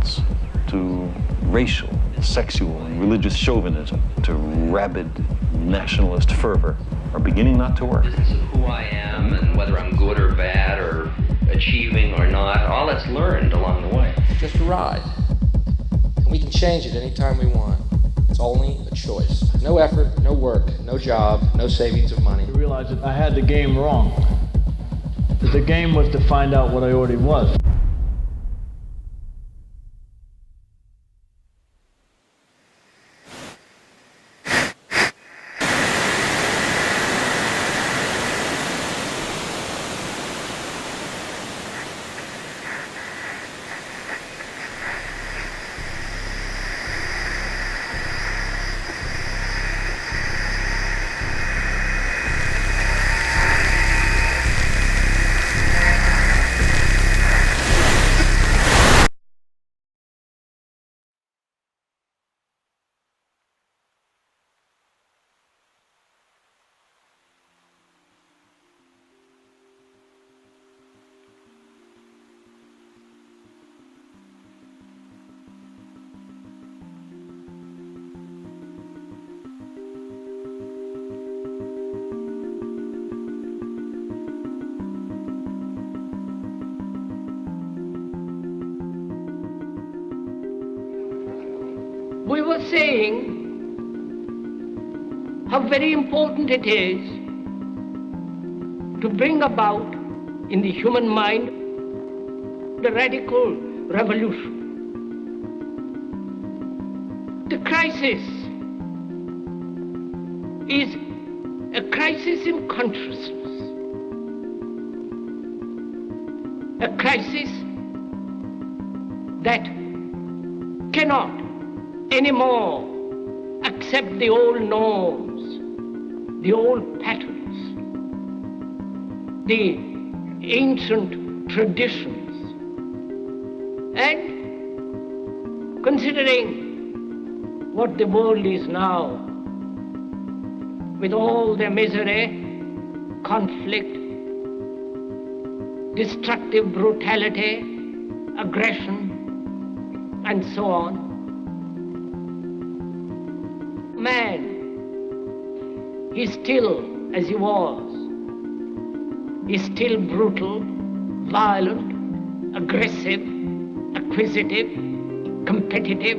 insults, to racial, sexual, and religious chauvinism, to rabid nationalist fervor, are beginning not to work. Business of who I am and whether I'm good or bad or achieving or not, all that's learned along the way. It's just a ride. And we can change it anytime we want. It's only a choice. No effort, no work, no job, no savings of money. I realized that I had the game wrong. That the game was to find out what I already was. We were saying how very important it is to bring about in the human mind the radical revolution. The crisis is a crisis in consciousness, a crisis that cannot anymore accept the old norms, the old patterns, the ancient traditions. And considering what the world is now, with all the misery, conflict, destructive brutality, aggression, and so on, man is still as he was. He's still brutal, violent, aggressive, acquisitive, competitive,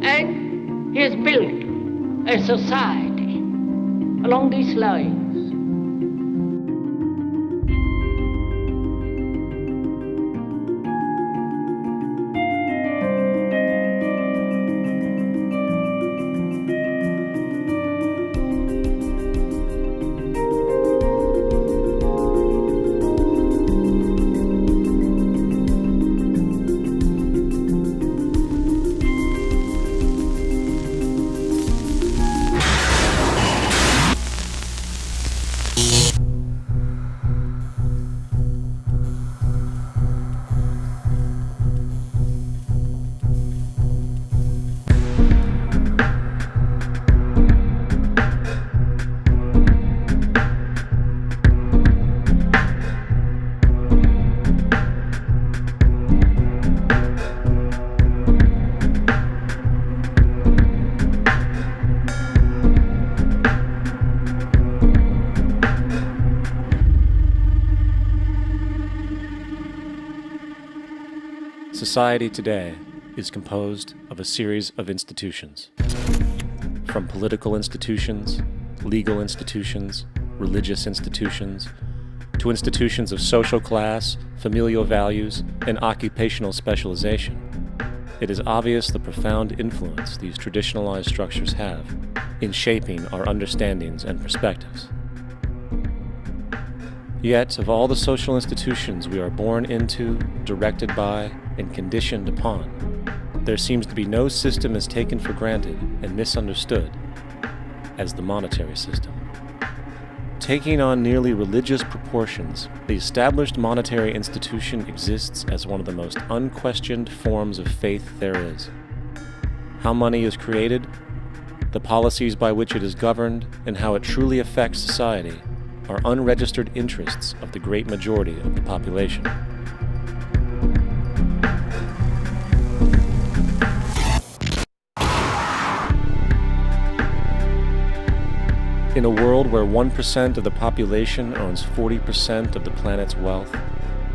and he has built a society along these lines. Society today is composed of a series of institutions. From political institutions, legal institutions, religious institutions, to institutions of social class, familial values, and occupational specialization. It is obvious the profound influence these traditionalized structures have in shaping our understandings and perspectives. Yet, of all the social institutions we are born into, directed by, and conditioned upon, there seems to be no system as taken for granted and misunderstood as the monetary system. Taking on nearly religious proportions, the established monetary institution exists as one of the most unquestioned forms of faith there is. How money is created, the policies by which it is governed, and how it truly affects society are unregistered interests of the great majority of the population. In a world where 1% of the population owns 40% of the planet's wealth,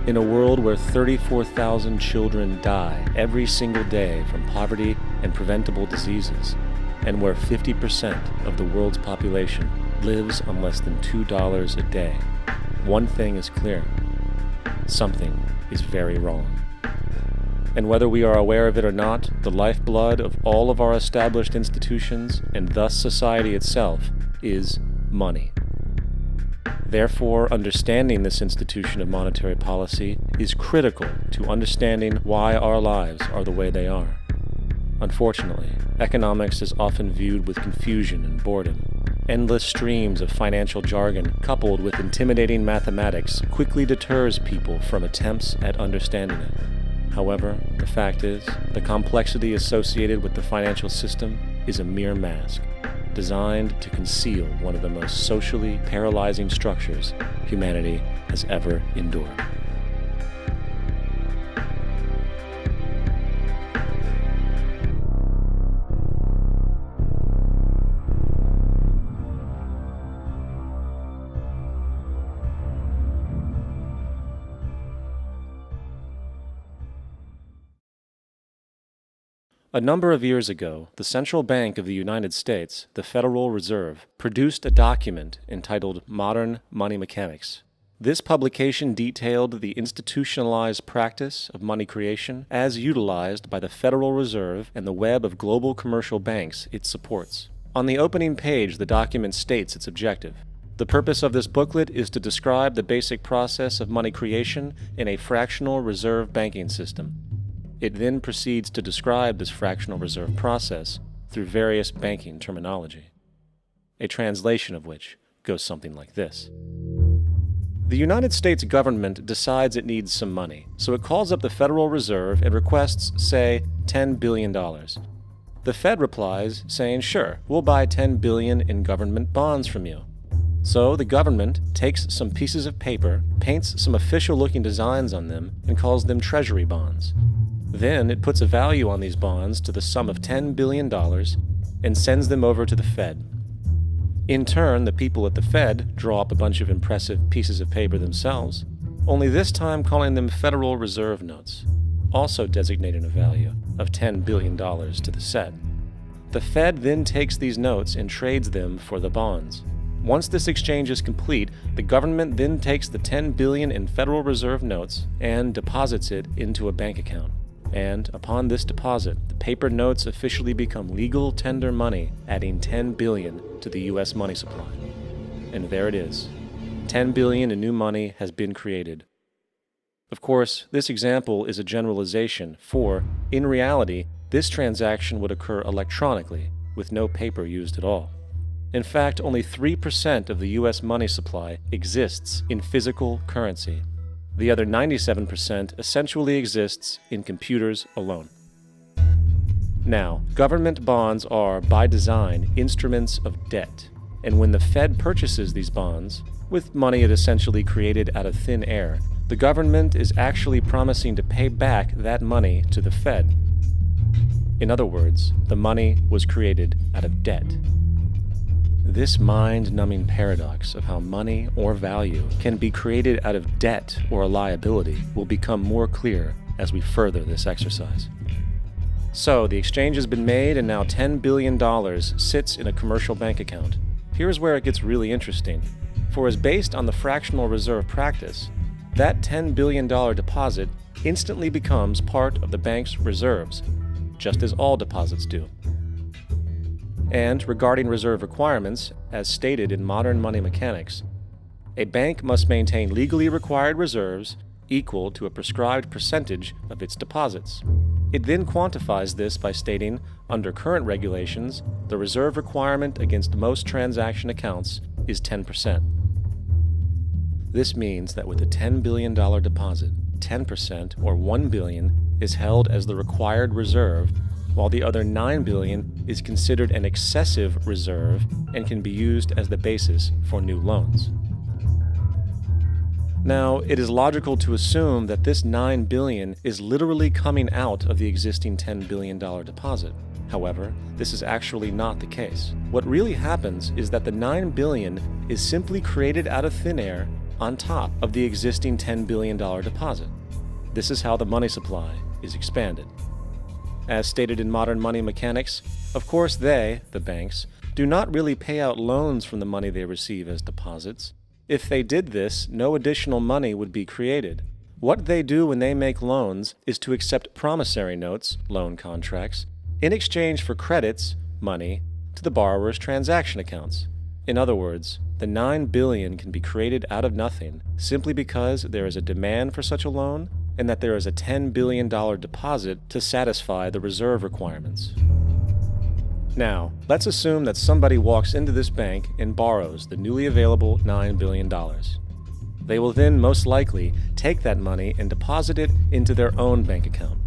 in a world where 34,000 children die every single day from poverty and preventable diseases, and where 50% of the world's population lives on less than $2 a day, one thing is clear: something is very wrong. And whether we are aware of it or not, the lifeblood of all of our established institutions, and thus society itself, is money. Therefore, understanding this institution of monetary policy is critical to understanding why our lives are the way they are. Unfortunately, economics is often viewed with confusion and boredom. Endless streams of financial jargon coupled with intimidating mathematics quickly deters people from attempts at understanding it. However, the fact is, the complexity associated with the financial system is a mere mask, designed to conceal one of the most socially paralyzing structures humanity has ever endured. A number of years ago, the Central Bank of the United States, the Federal Reserve, produced a document entitled Modern Money Mechanics. This publication detailed the institutionalized practice of money creation as utilized by the Federal Reserve and the web of global commercial banks it supports. On the opening page, the document states its objective. The purpose of this booklet is to describe the basic process of money creation in a fractional reserve banking system. It then proceeds to describe this fractional reserve process through various banking terminology, a translation of which goes something like this. The United States government decides it needs some money, so it calls up the Federal Reserve and requests, say, $10 billion. The Fed replies, saying, sure, we'll buy $10 billion in government bonds from you. So the government takes some pieces of paper, paints some official-looking designs on them, and calls them treasury bonds. Then it puts a value on these bonds to the sum of $10 billion and sends them over to the Fed. In turn, the people at the Fed draw up a bunch of impressive pieces of paper themselves, only this time calling them Federal Reserve notes, also designating a value of $10 billion to the set. The Fed then takes these notes and trades them for the bonds. Once this exchange is complete, the government then takes the $10 billion in Federal Reserve notes and deposits it into a bank account. And upon this deposit, the paper notes officially become legal tender money, adding $10 billion to the U.S. money supply. And there it is. $10 billion in new money has been created. Of course, this example is a generalization, for, in reality, this transaction would occur electronically, with no paper used at all. In fact, only 3% of the U.S. money supply exists in physical currency. The other 97% essentially exists in computers alone. Now, government bonds are, by design, instruments of debt, and when the Fed purchases these bonds, with money it essentially created out of thin air, the government is actually promising to pay back that money to the Fed. In other words, the money was created out of debt. This mind-numbing paradox of how money or value can be created out of debt or a liability will become more clear as we further this exercise. So, the exchange has been made and now $10 billion sits in a commercial bank account. Here's where it gets really interesting. For as based on the fractional reserve practice, that $10 billion deposit instantly becomes part of the bank's reserves, just as all deposits do. And regarding reserve requirements, as stated in Modern Money Mechanics, a bank must maintain legally required reserves equal to a prescribed percentage of its deposits. It then quantifies this by stating, under current regulations, the reserve requirement against most transaction accounts is 10%. This means that with a $10 billion deposit, 10% or $1 billion is held as the required reserve, while the other $9 billion is considered an excessive reserve and can be used as the basis for new loans. Now, it is logical to assume that this $9 billion is literally coming out of the existing $10 billion deposit. However, this is actually not the case. What really happens is that the $9 billion is simply created out of thin air on top of the existing $10 billion deposit. This is how the money supply is expanded. As stated in modern money mechanics, of course they, the banks, do not really pay out loans from the money they receive as deposits. If they did this, no additional money would be created. What they do when they make loans is to accept promissory notes, loan contracts, in exchange for credits, money, to the borrower's transaction accounts. In other words, the $9 billion can be created out of nothing simply because there is a demand for such a loan and that there is a $10 billion deposit to satisfy the reserve requirements. Now, let's assume that somebody walks into this bank and borrows the newly available $9 billion. They will then most likely take that money and deposit it into their own bank account.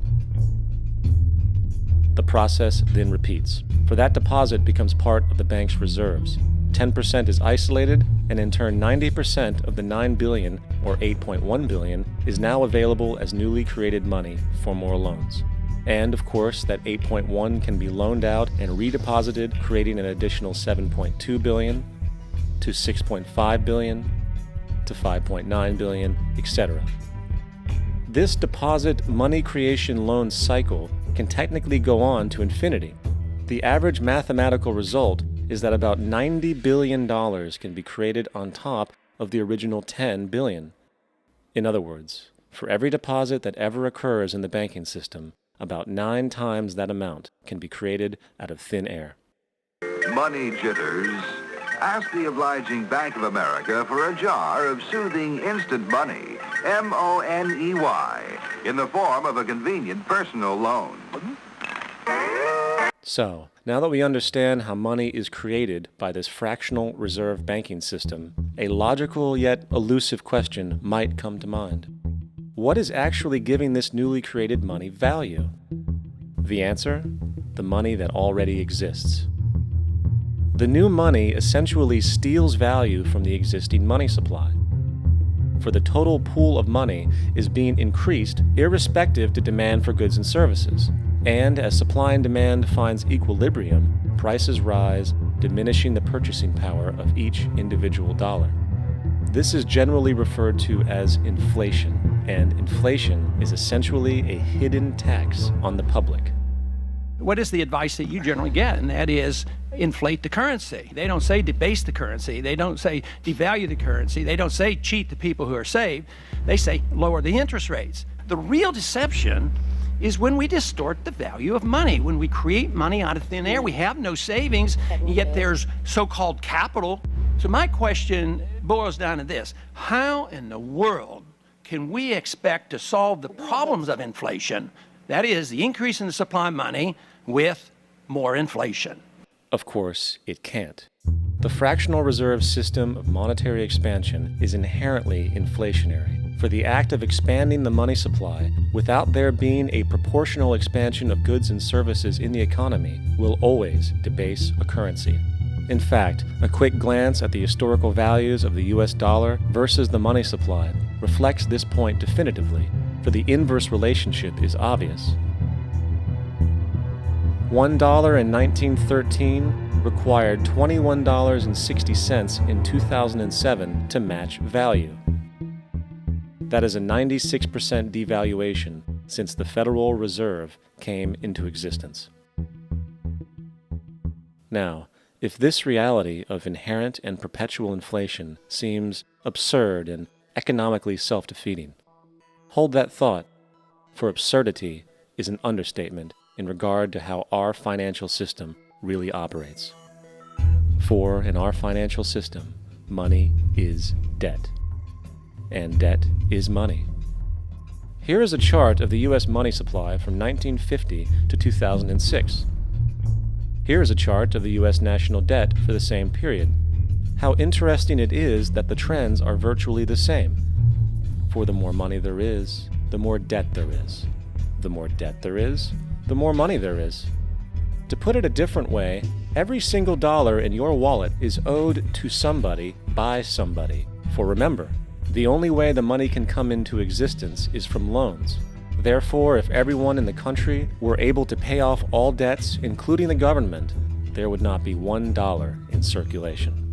The process then repeats, for that deposit becomes part of the bank's reserves. 10% is isolated, and in turn 90% of the $9 billion, or $8.1 billion, is now available as newly created money for more loans. And of course, that 8.1 can be loaned out and redeposited, creating an additional 7.2 billion to 6.5 billion to 5.9 billion, etc. This deposit money creation loan cycle can technically go on to infinity. The average mathematical result is that about $90 billion can be created on top of the original $10 billion. In other words, for every deposit that ever occurs in the banking system, about 9 times that amount can be created out of thin air. Money jitters? Ask the obliging Bank of America for a jar of soothing instant money, M-O-N-E-Y, in the form of a convenient personal loan. So, now that we understand how money is created by this fractional reserve banking system, a logical yet elusive question might come to mind. What is actually giving this newly created money value? The answer? The money that already exists. The new money essentially steals value from the existing money supply. For the total pool of money is being increased irrespective to demand for goods and services. And as supply and demand finds equilibrium, prices rise, diminishing the purchasing power of each individual dollar. This is generally referred to as inflation, and inflation is essentially a hidden tax on the public. What is the advice that you generally get? And that is inflate the currency. They don't say debase the currency. They don't say devalue the currency. They don't say cheat the people who are saved. They say lower the interest rates. The real deception is when we distort the value of money. When we create money out of thin air, we have no savings, and yet there's so-called capital. So my question boils down to this: how in the world can we expect to solve the problems of inflation, that is, the increase in the supply of money, with more inflation? Of course, it can't. The fractional reserve system of monetary expansion is inherently inflationary. For the act of expanding the money supply without there being a proportional expansion of goods and services in the economy will always debase a currency. In fact, a quick glance at the historical values of the US dollar versus the money supply reflects this point definitively, for the inverse relationship is obvious. $1 in 1913 required $21.60 in 2007 to match value. That is a 96% devaluation since the Federal Reserve came into existence. Now, if this reality of inherent and perpetual inflation seems absurd and economically self-defeating, hold that thought, for absurdity is an understatement in regard to how our financial system really operates. For in our financial system, money is debt. And debt is money. Here is a chart of the U.S. money supply from 1950 to 2006. Here is a chart of the U.S. national debt for the same period. How interesting it is that the trends are virtually the same. For the more money there is, the more debt there is. The more debt there is, the more money there is. To put it a different way, every single dollar in your wallet is owed to somebody by somebody. For remember, the only way the money can come into existence is from loans. Therefore, if everyone in the country were able to pay off all debts, including the government, there would not be $1 in circulation.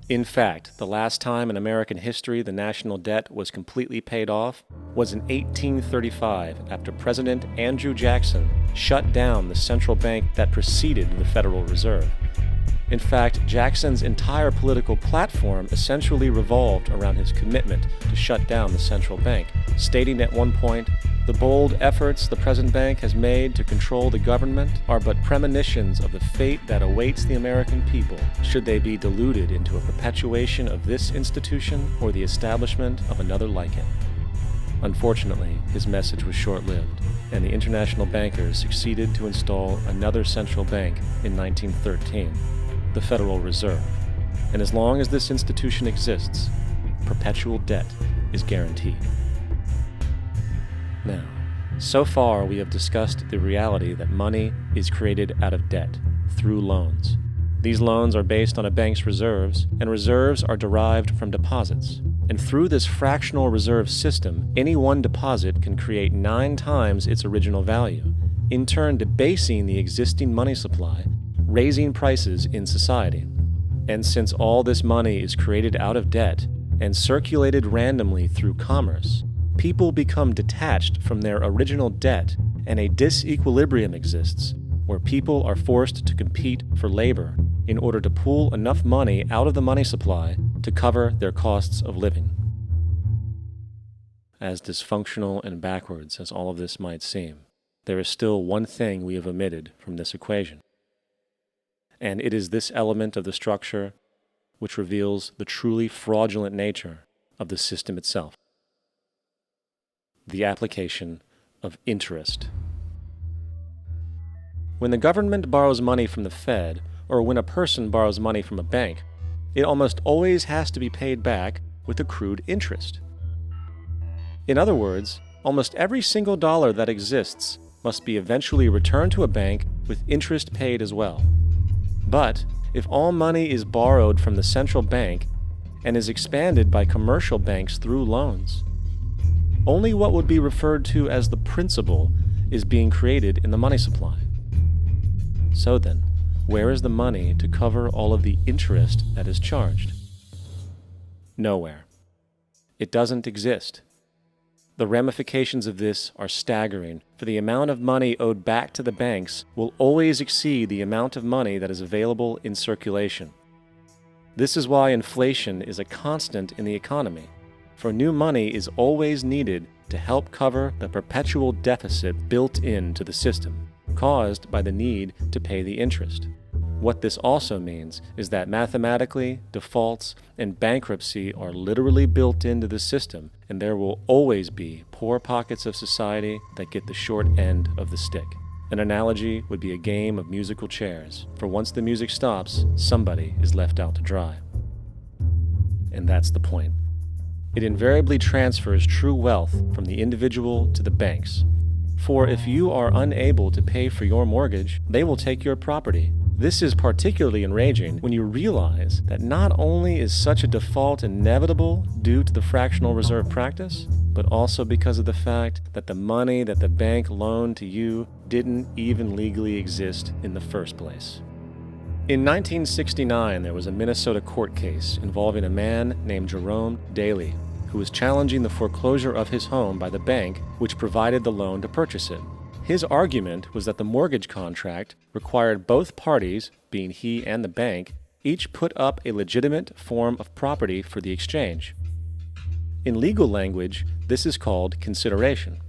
In fact, the last time in American history the national debt was completely paid off was in 1835 after President Andrew Jackson shut down the central bank that preceded the Federal Reserve. In fact, Jackson's entire political platform essentially revolved around his commitment to shut down the central bank, stating at one point, "The bold efforts the present bank has made to control the government are but premonitions of the fate that awaits the American people should they be deluded into a perpetuation of this institution or the establishment of another like it." Unfortunately, his message was short-lived, and the international bankers succeeded to install another central bank in 1913, the Federal Reserve. And as long as this institution exists, perpetual debt is guaranteed. Now, so far we have discussed the reality that money is created out of debt, through loans. These loans are based on a bank's reserves, and reserves are derived from deposits. And through this fractional reserve system, any one deposit can create 9 times its original value, in turn debasing the existing money supply, raising prices in society. And since all this money is created out of debt and circulated randomly through commerce, people become detached from their original debt, and a disequilibrium exists, where people are forced to compete for labor in order to pull enough money out of the money supply to cover their costs of living. As dysfunctional and backwards as all of this might seem, there is still one thing we have omitted from this equation. And it is this element of the structure which reveals the truly fraudulent nature of the system itself: the application of interest. When the government borrows money from the Fed, or when a person borrows money from a bank, it almost always has to be paid back with accrued interest. In other words, almost every single dollar that exists must be eventually returned to a bank with interest paid as well. But if all money is borrowed from the central bank and is expanded by commercial banks through loans, only what would be referred to as the principal is being created in the money supply. So then, where is the money to cover all of the interest that is charged? Nowhere. It doesn't exist. The ramifications of this are staggering, for the amount of money owed back to the banks will always exceed the amount of money that is available in circulation. This is why inflation is a constant in the economy, for new money is always needed to help cover the perpetual deficit built into the system, caused by the need to pay the interest. What this also means is that mathematically, defaults and bankruptcy are literally built into the system, and there will always be poor pockets of society that get the short end of the stick. An analogy would be a game of musical chairs, for once the music stops, somebody is left out to dry. And that's the point. It invariably transfers true wealth from the individual to the banks. For if you are unable to pay for your mortgage, they will take your property. This is particularly enraging when you realize that not only is such a default inevitable due to the fractional reserve practice, but also because of the fact that the money that the bank loaned to you didn't even legally exist in the first place. In 1969, there was a Minnesota court case involving a man named Jerome Daly, who was challenging the foreclosure of his home by the bank which provided the loan to purchase it. His argument was that the mortgage contract required both parties, being he and the bank, each put up a legitimate form of property for the exchange. In legal language, this is called consideration.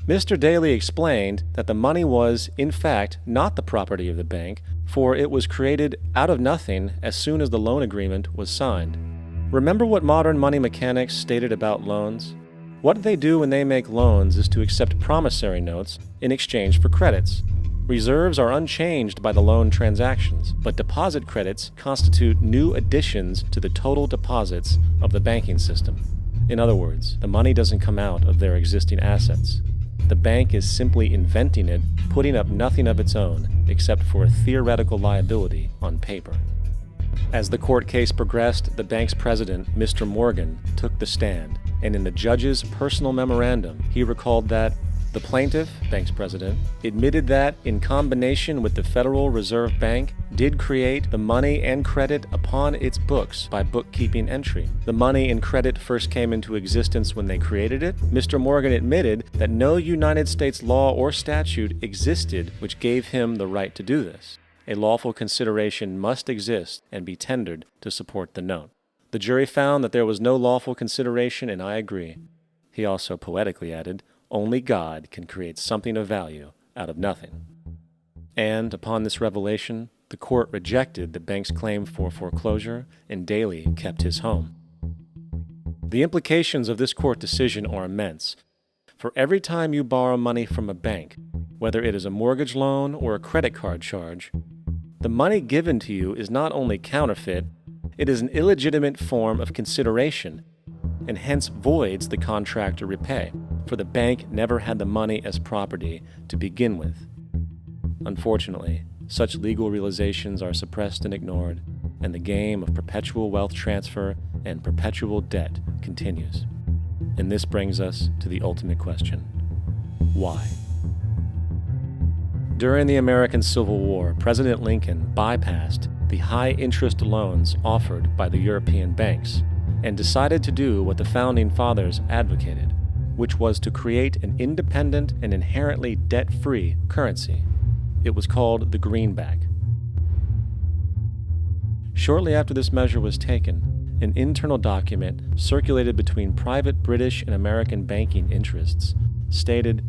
Mr. Daly explained that the money was, in fact, not the property of the bank, for it was created out of nothing as soon as the loan agreement was signed. Remember what modern money mechanics stated about loans? What they do when they make loans is to accept promissory notes in exchange for credits. Reserves are unchanged by the loan transactions, but deposit credits constitute new additions to the total deposits of the banking system. In other words, the money doesn't come out of their existing assets. The bank is simply inventing it, putting up nothing of its own, except for a theoretical liability on paper. As the court case progressed, the bank's president, Mr. Morgan, took the stand, and in the judge's personal memorandum, he recalled that the plaintiff, bank's president, admitted that, in combination with the Federal Reserve Bank, did create the money and credit upon its books by bookkeeping entry. The money and credit first came into existence when they created it. Mr. Morgan admitted that no United States law or statute existed which gave him the right to do this. A lawful consideration must exist and be tendered to support the note. The jury found that there was no lawful consideration, and I agree. He also poetically added, "Only God can create something of value out of nothing." And upon this revelation, the court rejected the bank's claim for foreclosure, and Daly kept his home. The implications of this court decision are immense. For every time you borrow money from a bank, whether it is a mortgage loan or a credit card charge, the money given to you is not only counterfeit, it is an illegitimate form of consideration, and hence voids the contract to repay, for the bank never had the money as property to begin with. Unfortunately, such legal realizations are suppressed and ignored, and the game of perpetual wealth transfer and perpetual debt continues. And this brings us to the ultimate question: why? During the American Civil War, President Lincoln bypassed the high-interest loans offered by the European banks and decided to do what the Founding Fathers advocated, which was to create an independent and inherently debt-free currency. It was called the greenback. Shortly after this measure was taken, an internal document circulated between private British and American banking interests stated,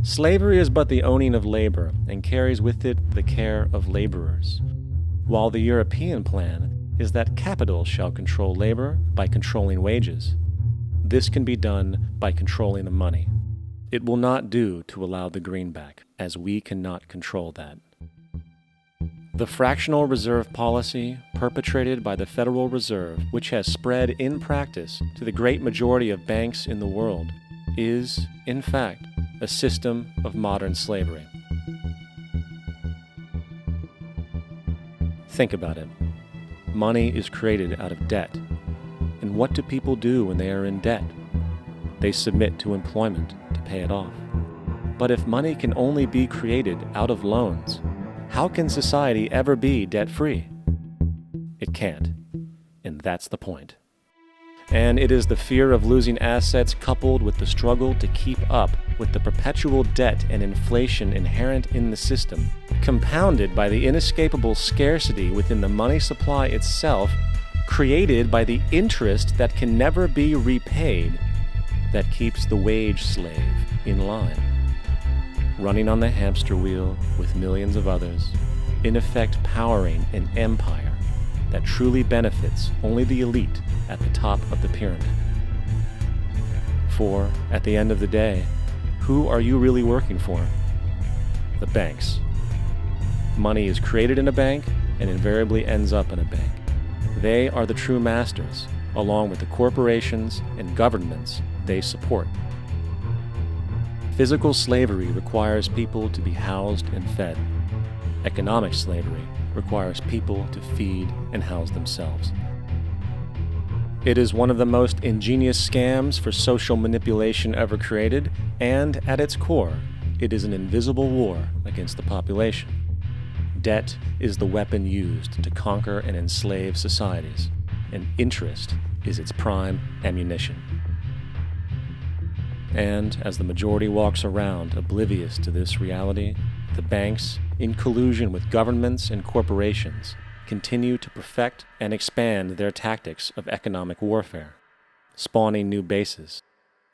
"Slavery is but the owning of labor and carries with it the care of laborers, while the European plan is that capital shall control labor by controlling wages. This can be done by controlling the money. It will not do to allow the greenback, as we cannot control that." The fractional reserve policy perpetrated by the Federal Reserve, which has spread in practice to the great majority of banks in the world, is, in fact, a system of modern slavery. Think about it. Money is created out of debt. And what do people do when they are in debt? They submit to employment to pay it off. But if money can only be created out of loans, how can society ever be debt-free? It can't. And that's the point. And it is the fear of losing assets coupled with the struggle to keep up with the perpetual debt and inflation inherent in the system, compounded by the inescapable scarcity within the money supply itself, created by the interest that can never be repaid, that keeps the wage slave in line, running on the hamster wheel with millions of others, in effect powering an empire that truly benefits only the elite at the top of the pyramid. For, at the end of the day, who are you really working for? The banks. Money is created in a bank and invariably ends up in a bank. They are the true masters, along with the corporations and governments they support. Physical slavery requires people to be housed and fed. Economic slavery requires people to feed and house themselves. It is one of the most ingenious scams for social manipulation ever created, and at its core, it is an invisible war against the population. Debt is the weapon used to conquer and enslave societies, and interest is its prime ammunition. And as the majority walks around oblivious to this reality, the banks, in collusion with governments and corporations, continue to perfect and expand their tactics of economic warfare, spawning new bases,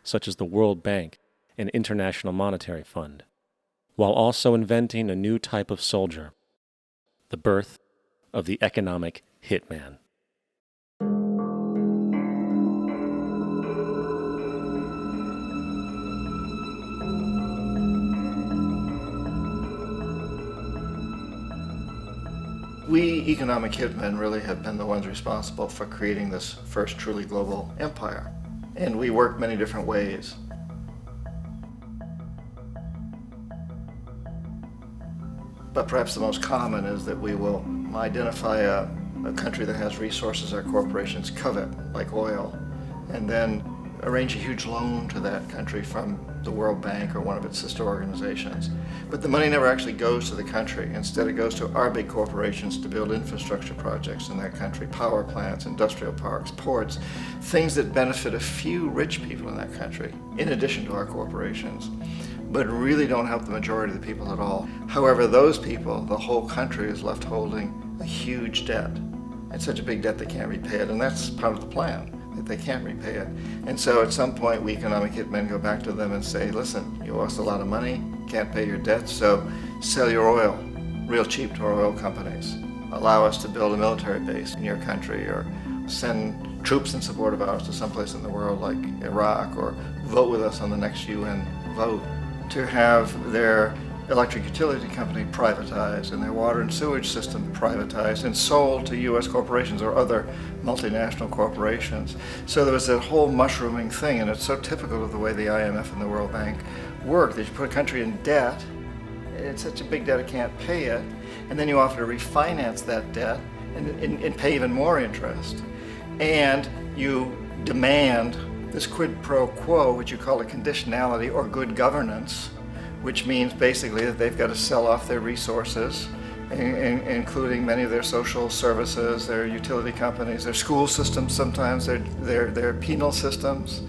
such as the World Bank and International Monetary Fund, while also inventing a new type of soldier, the birth of the economic hitman. We economic hitmen really have been the ones responsible for creating this first truly global empire. And we work many different ways. But perhaps the most common is that we will identify a country that has resources our corporations covet, like oil, and then arrange a huge loan to that country from the World Bank or one of its sister organizations. But the money never actually goes to the country. Instead, it goes to our big corporations to build infrastructure projects in that country, power plants, industrial parks, ports, things that benefit a few rich people in that country, in addition to our corporations, but really don't help the majority of the people at all. However, those people, the whole country is left holding a huge debt. It's such a big debt they can't repay it, and that's part of the plan, that they can't repay it. And so at some point, we economic hitmen go back to them and say, listen, you owe us a lot of money, can't pay your debts, so sell your oil real cheap to our oil companies. Allow us to build a military base in your country, or send troops in support of ours to someplace in the world like Iraq, or vote with us on the next UN vote. To have their electric utility company privatized and their water and sewage system privatized and sold to U.S. corporations or other multinational corporations. So there was that whole mushrooming thing, and it's so typical of the way the IMF and the World Bank work, that you put a country in debt, it's such a big debt it can't pay it, and then you offer to refinance that debt and pay even more interest. And you demand this quid pro quo, which you call a conditionality or good governance, which means basically that they've got to sell off their resources, including many of their social services, their utility companies, their school systems sometimes, their penal systems,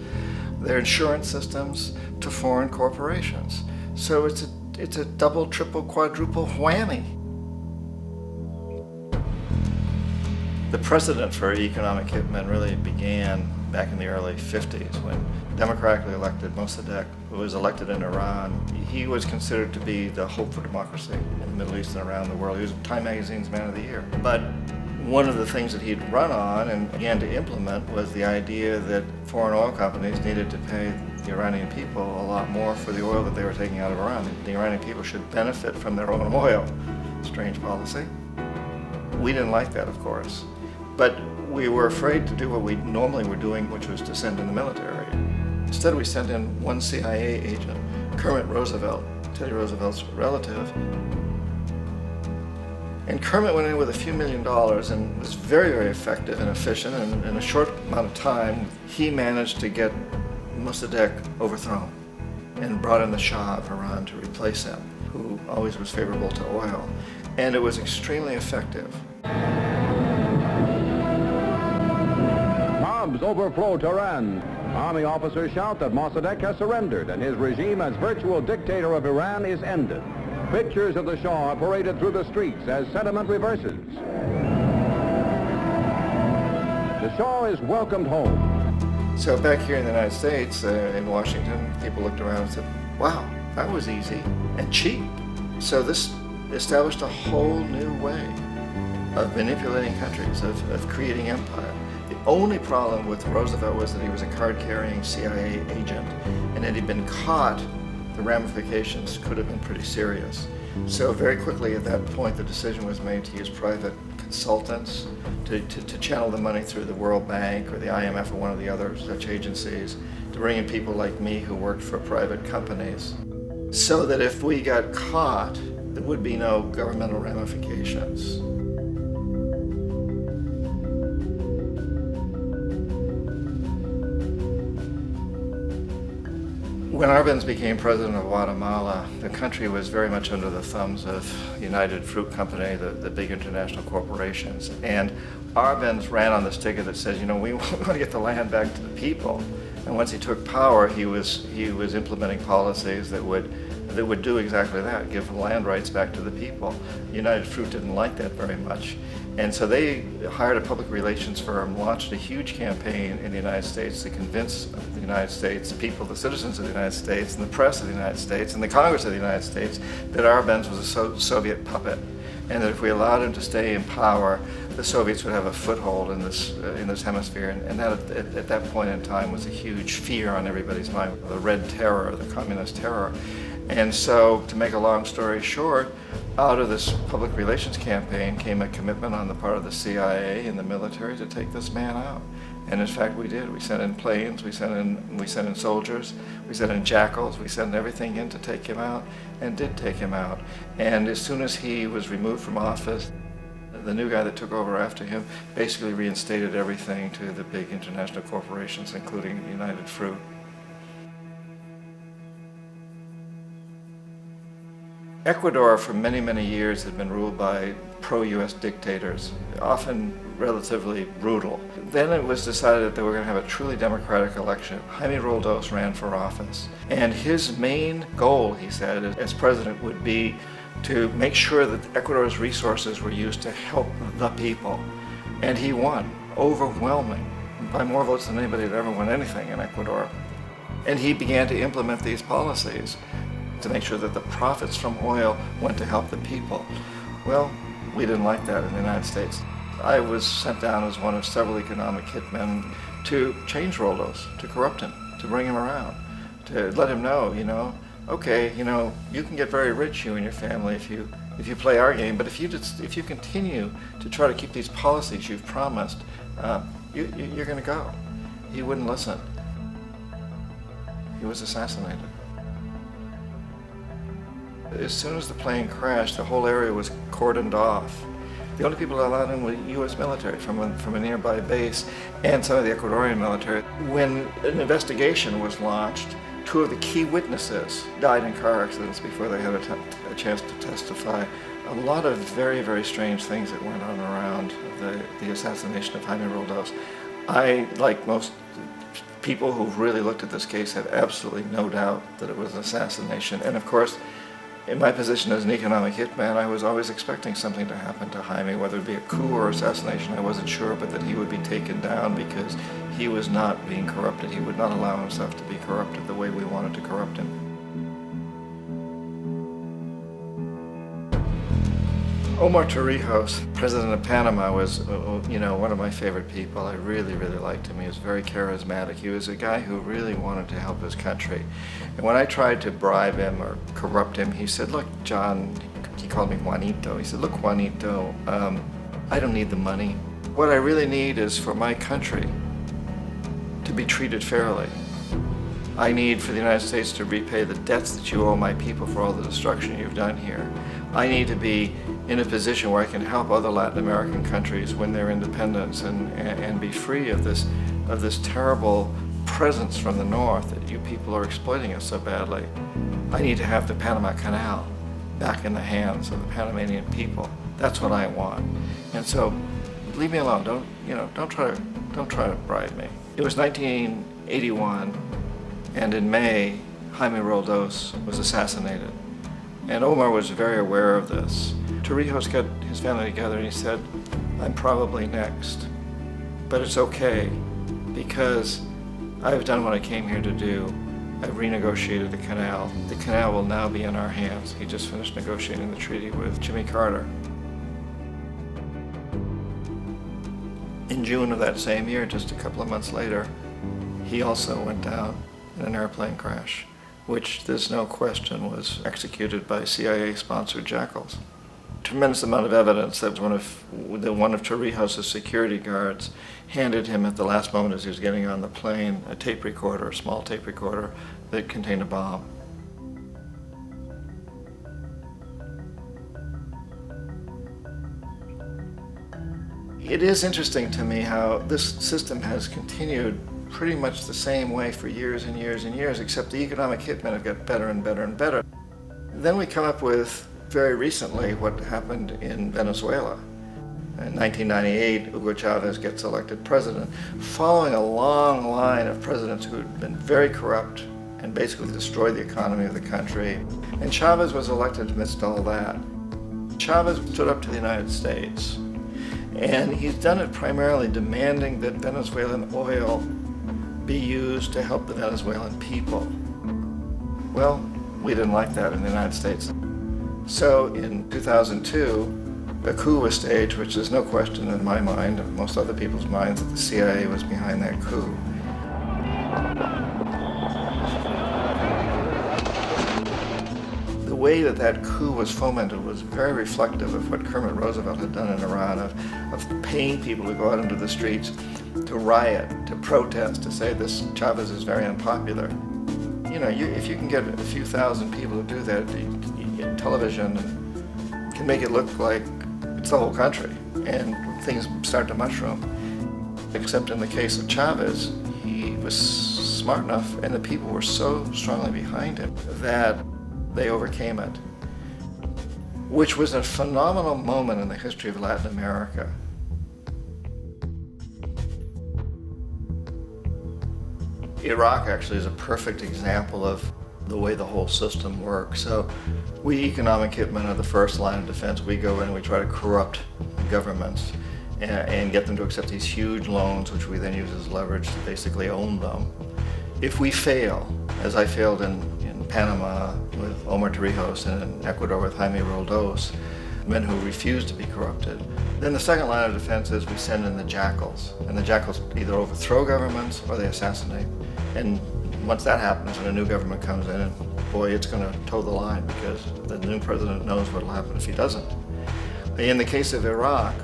their insurance systems, to foreign corporations. So it's a double, triple, quadruple whammy. The precedent for economic hitmen really began back in the early 50s when democratically elected Mossadegh, who was elected in Iran, he was considered to be the hope for democracy in the Middle East and around the world. He was Time Magazine's Man of the Year. But one of the things that he'd run on and began to implement was the idea that foreign oil companies needed to pay the Iranian people a lot more for the oil that they were taking out of Iran. The Iranian people should benefit from their own oil. Strange policy. We didn't like that, of course. But we were afraid to do what we normally were doing, which was to send in the military. Instead, we sent in one CIA agent, Kermit Roosevelt, Teddy Roosevelt's relative. And Kermit went in with a few $1 million and was very, very effective and efficient. And in a short amount of time, he managed to get Mossadegh overthrown and brought in the Shah of Iran to replace him, who always was favorable to oil. And it was extremely effective. Mobs overflow Tehran. Army officers shout that Mossadegh has surrendered and his regime as virtual dictator of Iran is ended. Pictures of the Shah are paraded through the streets as sentiment reverses. The Shah is welcomed home. So back here in the United States, in Washington, people looked around and said, wow, that was easy and cheap. So this established a whole new way of manipulating countries, of creating empire. The only problem with Roosevelt was that he was a card-carrying CIA agent, and had he been caught, the ramifications could have been pretty serious. So very quickly at that point, the decision was made to use private consultants to channel the money through the World Bank or the IMF or one of the other such agencies, to bring in people like me who worked for private companies, so that if we got caught, there would be no governmental ramifications. When Arbenz became president of Guatemala, the country was very much under the thumbs of United Fruit Company, the big international corporations. And Arbenz ran on this ticket that says, you know, we want to get the land back to the people. And once he took power, he was implementing policies that would do exactly that, give land rights back to the people. United Fruit didn't like that very much. And so they hired a public relations firm, launched a huge campaign in the United States to convince the United States people, the citizens of the United States, and the press of the United States, and the Congress of the United States, that Arbenz was a Soviet puppet, and that if we allowed him to stay in power, the Soviets would have a foothold in this hemisphere. And that, at that point in time, was a huge fear on everybody's mind, the Red Terror, the Communist Terror. And so, to make a long story short, out of this public relations campaign came a commitment on the part of the CIA and the military to take this man out. And in fact, we did. We sent in planes, we sent in soldiers, we sent in jackals, we sent everything in to take him out, and did take him out. And as soon as he was removed from office, the new guy that took over after him basically reinstated everything to the big international corporations, including United Fruit. Ecuador for many, many years had been ruled by pro-US dictators, often relatively brutal. Then it was decided that they were going to have a truly democratic election. Jaime Roldos ran for office, and his main goal, he said, as president would be to make sure that Ecuador's resources were used to help the people. And he won, overwhelming, by more votes than anybody had ever won anything in Ecuador. And he began to implement these policies to make sure that the profits from oil went to help the people. Well, we didn't like that in the United States. I was sent down as one of several economic hitmen to change Roldos, to corrupt him, to bring him around, to let him know, okay, you can get very rich, you and your family, if you play our game, but if you continue to try to keep these policies you've promised, you're going to go. He wouldn't listen. He was assassinated. As soon as the plane crashed, the whole area was cordoned off. The only people allowed in were U.S. military from a nearby base and some of the Ecuadorian military. When an investigation was launched, two of the key witnesses died in car accidents before they had a chance to testify. A lot of very, very strange things that went on around the assassination of Jaime Roldos. I, like most people who've really looked at this case, have absolutely no doubt that it was an assassination. And of course, in my position as an economic hitman, I was always expecting something to happen to Jaime, whether it be a coup or assassination, I wasn't sure, but that he would be taken down because he was not being corrupted. He would not allow himself to be corrupted the way we wanted to corrupt him. Omar Torrijos, president of Panama, was one of my favorite people. I really, really liked him. He was very charismatic. He was a guy who really wanted to help his country. And when I tried to bribe him or corrupt him, he said, look, John, he called me Juanito. He said, look, Juanito, I don't need the money. What I really need is for my country to be treated fairly. I need for the United States to repay the debts that you owe my people for all the destruction you've done here. I need to be in a position where I can help other Latin American countries win their independence and be free of this terrible presence from the north that you people are exploiting us so badly. I need to have the Panama Canal back in the hands of the Panamanian people. That's what I want. And so, leave me alone. Don't try to bribe me. It was 1981, and in May, Jaime Roldos was assassinated. And Omar was very aware of this. Torrijos got his family together and he said, I'm probably next, but it's okay because I've done what I came here to do. I've renegotiated the canal. The canal will now be in our hands. He just finished negotiating the treaty with Jimmy Carter. In June of that same year, just a couple of months later, he also went down in an airplane crash, which there's no question was executed by CIA-sponsored jackals. Tremendous amount of evidence that one of Torrijos' security guards handed him at the last moment as he was getting on the plane a tape recorder, a small tape recorder that contained a bomb. It is interesting to me how this system has continued pretty much the same way for years and years and years, except the economic hitmen have got better and better and better. Then we come up with, very recently, what happened in Venezuela. In 1998, Hugo Chavez gets elected president, following a long line of presidents who had been very corrupt and basically destroyed the economy of the country. And Chavez was elected amidst all that. Chavez stood up to the United States, and he's done it primarily demanding that Venezuelan oil be used to help the Venezuelan people. Well, we didn't like that in the United States. So in 2002, a coup was staged, which there's no question in my mind, and most other people's minds, that the CIA was behind that coup. way that that coup was fomented was very reflective of what Kermit Roosevelt had done in Iran, of paying people to go out into the streets to riot, to protest, to say this Chavez is very unpopular. You know, if you can get a few thousand people to do that, television can make it look like it's the whole country, and things start to mushroom. Except in the case of Chavez, he was smart enough, and the people were so strongly behind him that they overcame it, which was a phenomenal moment in the history of Latin America. Iraq actually is a perfect example of the way the whole system works. So we economic hitmen are the first line of defense. We go in and we try to corrupt governments and get them to accept these huge loans, which we then use as leverage to basically own them. If we fail, as I failed in Panama with Omar Torrijos and in Ecuador with Jaime Roldos, men who refused to be corrupted, then the second line of defense is we send in the jackals. And the jackals either overthrow governments or they assassinate. And once that happens and a new government comes in, and boy, it's going to toe the line because the new president knows what will happen if he doesn't. In the case of Iraq,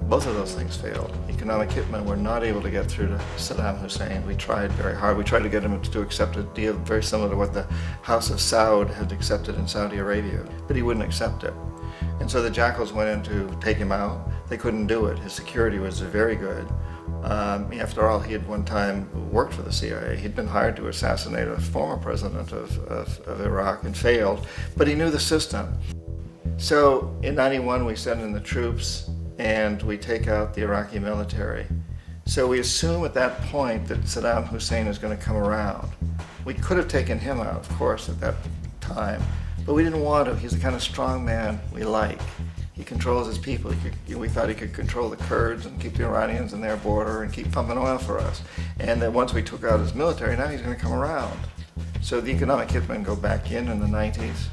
both of those things failed. Economic hitmen were not able to get through to Saddam Hussein. We tried very hard. We tried to get him to accept a deal very similar to what the House of Saud had accepted in Saudi Arabia, but he wouldn't accept it. And so the jackals went in to take him out. They couldn't do it. His security was very good. After all, he had one time worked for the CIA. He'd been hired to assassinate a former president of Iraq and failed, but he knew the system. So in '91, we send in the troops and we take out the Iraqi military. So we assume at that point that Saddam Hussein is going to come around. We could have taken him out, of course, at that time, but we didn't want to. He's the kind of strong man we like. He controls his people. We thought he could control the Kurds and keep the Iranians in their border and keep pumping oil for us. And that once we took out his military, now he's going to come around. So the economic hitmen go back in the 90s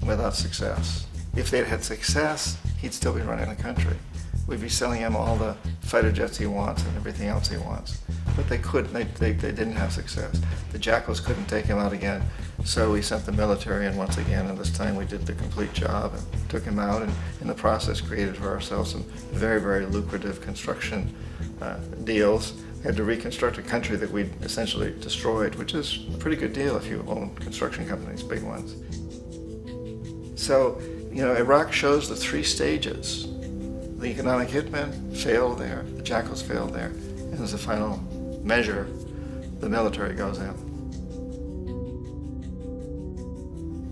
without success. If they'd had success, he'd still be running the country. We'd be selling him all the fighter jets he wants and everything else he wants. But they couldn't, they didn't have success. The jackals couldn't take him out again, so we sent the military in once again, and this time we did the complete job and took him out, and in the process created for ourselves some very, very lucrative construction deals. We had to reconstruct a country that we'd essentially destroyed, which is a pretty good deal if you own construction companies, big ones. So, you know, Iraq shows the three stages. The economic hitmen failed there, the jackals failed there, and as a final measure, the military goes in.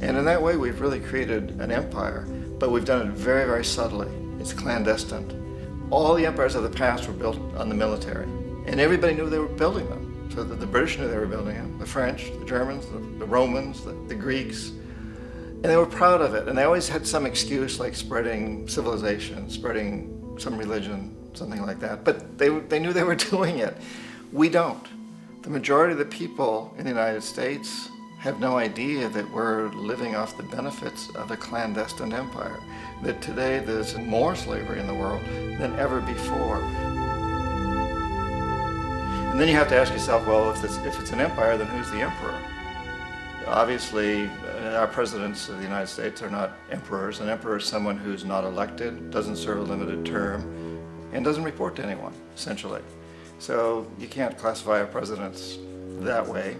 And in that way, we've really created an empire, but we've done it very, very subtly. It's clandestine. All the empires of the past were built on the military, and everybody knew they were building them. So the British knew they were building them, the French, the Germans, the Romans, the Greeks. And they were proud of it, and they always had some excuse like spreading civilization, spreading some religion, something like that. But they knew they were doing it. We don't. The majority of the people in the United States have no idea that we're living off the benefits of a clandestine empire, that today there's more slavery in the world than ever before. And then you have to ask yourself, well, if it's an empire, then who's the emperor? Obviously, our presidents of the United States are not emperors. An emperor is someone who's not elected, doesn't serve a limited term, and doesn't report to anyone, essentially. So you can't classify our presidents that way.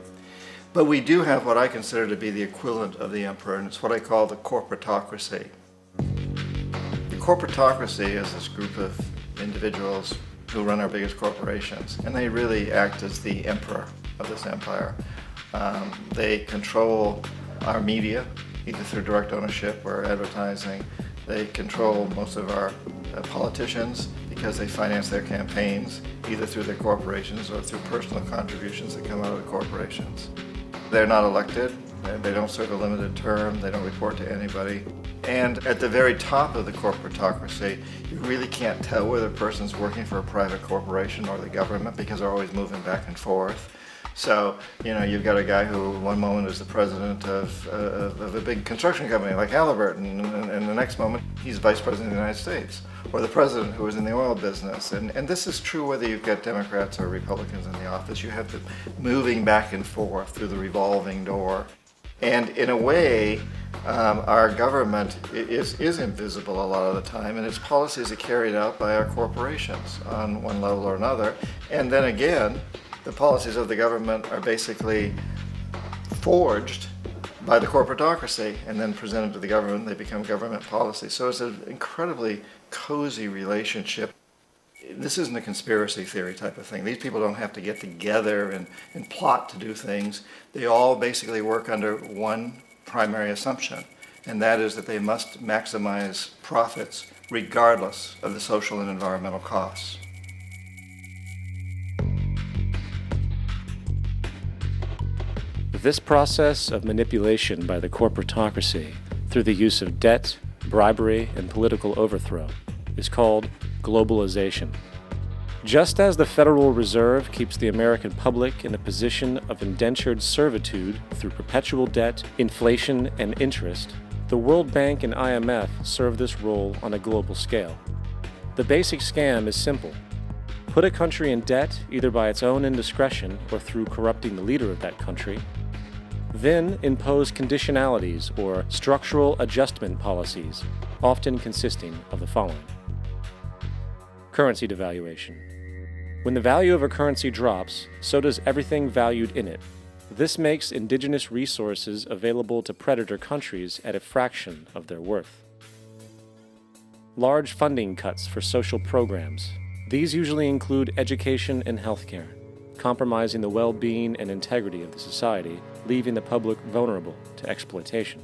But we do have what I consider to be the equivalent of the emperor, and it's what I call the corporatocracy. The corporatocracy is this group of individuals who run our biggest corporations, and they really act as the emperor of this empire. They control our media, either through direct ownership or advertising. They control most of our politicians because they finance their campaigns, either through their corporations or through personal contributions that come out of the corporations. They're not elected, they don't serve a limited term, they don't report to anybody. And at the very top of the corporatocracy, you really can't tell whether a person's working for a private corporation or the government because they're always moving back and forth. So, you know, you've got a guy who one moment is the president of a big construction company like Halliburton, and the next moment he's vice president of the United States, or the president who is in the oil business. And this is true whether you've got Democrats or Republicans in the office. You have them moving back and forth through the revolving door. And in a way, our government is invisible a lot of the time, and its policies are carried out by our corporations on one level or another. And then again, the policies of the government are basically forged by the corporatocracy and then presented to the government. They become government policy. So it's an incredibly cozy relationship. This isn't a conspiracy theory type of thing. These people don't have to get together and plot to do things. They all basically work under one primary assumption, and that is that they must maximize profits regardless of the social and environmental costs. This process of manipulation by the corporatocracy through the use of debt, bribery, and political overthrow is called globalization. Just as the Federal Reserve keeps the American public in a position of indentured servitude through perpetual debt, inflation, and interest, the World Bank and IMF serve this role on a global scale. The basic scam is simple. Put a country in debt either by its own indiscretion or through corrupting the leader of that country, then impose conditionalities or structural adjustment policies, often consisting of the following. Currency devaluation. When the value of a currency drops, so does everything valued in it. This makes indigenous resources available to predator countries at a fraction of their worth. Large funding cuts for social programs. These usually include education and healthcare, compromising the well-being and integrity of the society, leaving the public vulnerable to exploitation.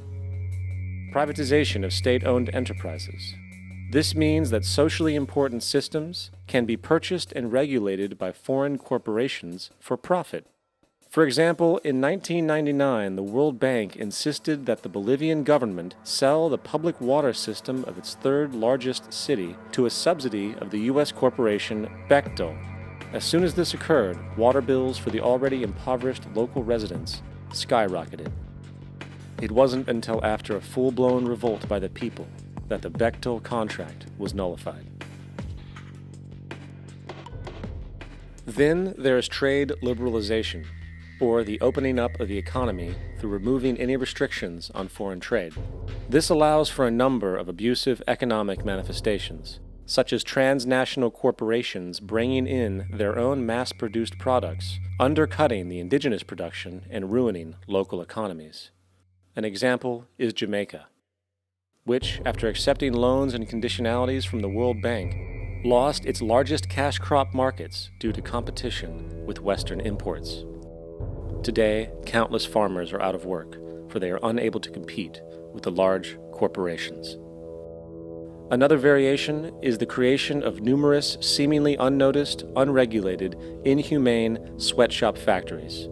Privatization of state-owned enterprises. This means that socially important systems can be purchased and regulated by foreign corporations for profit. For example, in 1999, the World Bank insisted that the Bolivian government sell the public water system of its third largest city to a subsidy of the U.S. corporation Bechtel. As soon as this occurred, water bills for the already impoverished local residents skyrocketed. It wasn't until after a full-blown revolt by the people that the Bechtel contract was nullified. Then there is trade liberalization, or the opening up of the economy through removing any restrictions on foreign trade. This allows for a number of abusive economic manifestations, such as transnational corporations bringing in their own mass-produced products, undercutting the indigenous production and ruining local economies. An example is Jamaica, which, after accepting loans and conditionalities from the World Bank, lost its largest cash crop markets due to competition with Western imports. Today, countless farmers are out of work, for they are unable to compete with the large corporations. Another variation is the creation of numerous seemingly unnoticed, unregulated, inhumane sweatshop factories,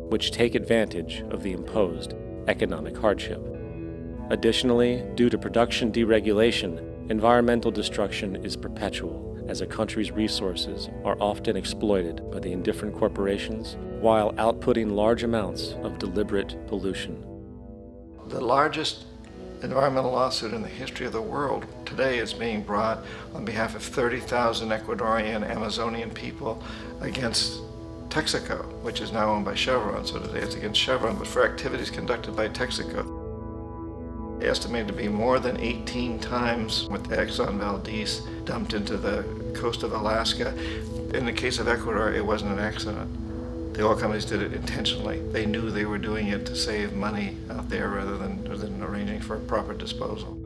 which take advantage of the imposed economic hardship. Additionally, due to production deregulation, environmental destruction is perpetual, as a country's resources are often exploited by the indifferent corporations while outputting large amounts of deliberate pollution. The largest environmental lawsuit in the history of the world today is being brought on behalf of 30,000 Ecuadorian Amazonian people against Texaco, which is now owned by Chevron. So today it's against Chevron, but for activities conducted by Texaco. Estimated to be more than 18 times what the Exxon Valdez dumped into the coast of Alaska. In the case of Ecuador, it wasn't an accident. The oil companies did it intentionally. They knew they were doing it to save money out there rather than arranging for proper disposal.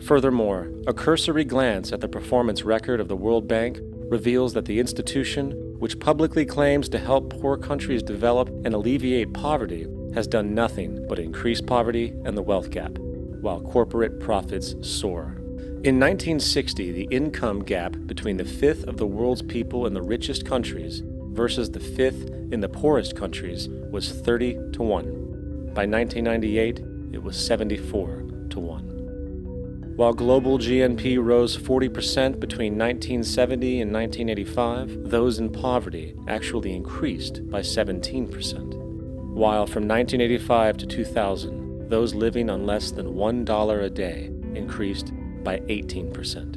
Furthermore, a cursory glance at the performance record of the World Bank reveals that the institution, which publicly claims to help poor countries develop and alleviate poverty, has done nothing but increase poverty and the wealth gap, while corporate profits soar. In 1960, the income gap between the fifth of the world's people in the richest countries versus the fifth in the poorest countries was 30 to 1. By 1998, it was 74 to 1. While global GNP rose 40% between 1970 and 1985, those in poverty actually increased by 17%. While from 1985 to 2000, those living on less than $1 a day increased by 18%.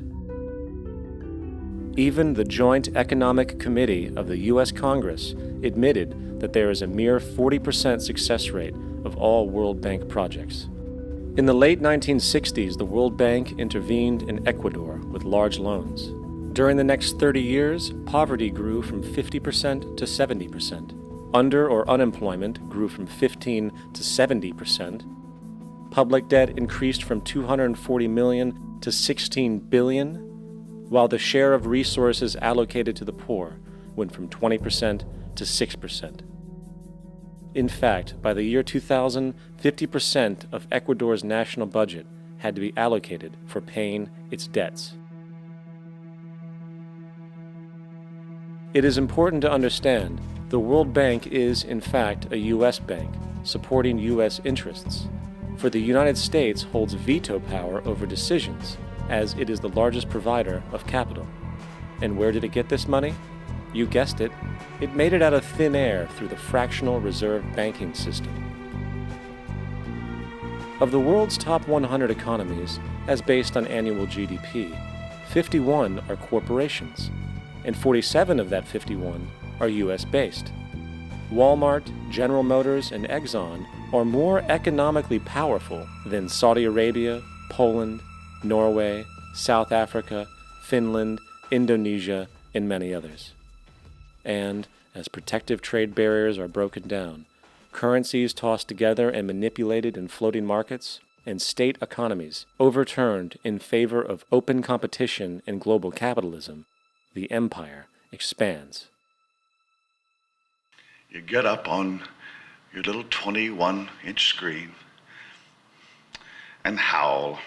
Even the Joint Economic Committee of the U.S. Congress admitted that there is a mere 40% success rate of all World Bank projects. In the late 1960s, the World Bank intervened in Ecuador with large loans. During the next 30 years, poverty grew from 50% to 70%. Under or unemployment grew from 15 to 70%. Public debt increased from 240 million to 16 billion, while the share of resources allocated to the poor went from 20% to 6%. In fact, by the year 2000, 50% of Ecuador's national budget had to be allocated for paying its debts. It is important to understand the World Bank is, in fact, a U.S. bank supporting U.S. interests, for the United States holds veto power over decisions, as it is the largest provider of capital. And where did it get this money? You guessed it, it made it out of thin air through the Fractional Reserve Banking System. Of the world's top 100 economies, as based on annual GDP, 51 are corporations, and 47 of that 51 are U.S.-based. Walmart, General Motors, and Exxon are more economically powerful than Saudi Arabia, Poland, Norway, South Africa, Finland, Indonesia, and many others. And, as protective trade barriers are broken down, currencies tossed together and manipulated in floating markets, and state economies overturned in favor of open competition and global capitalism, the empire expands. You get up on your little 21-inch screen and howl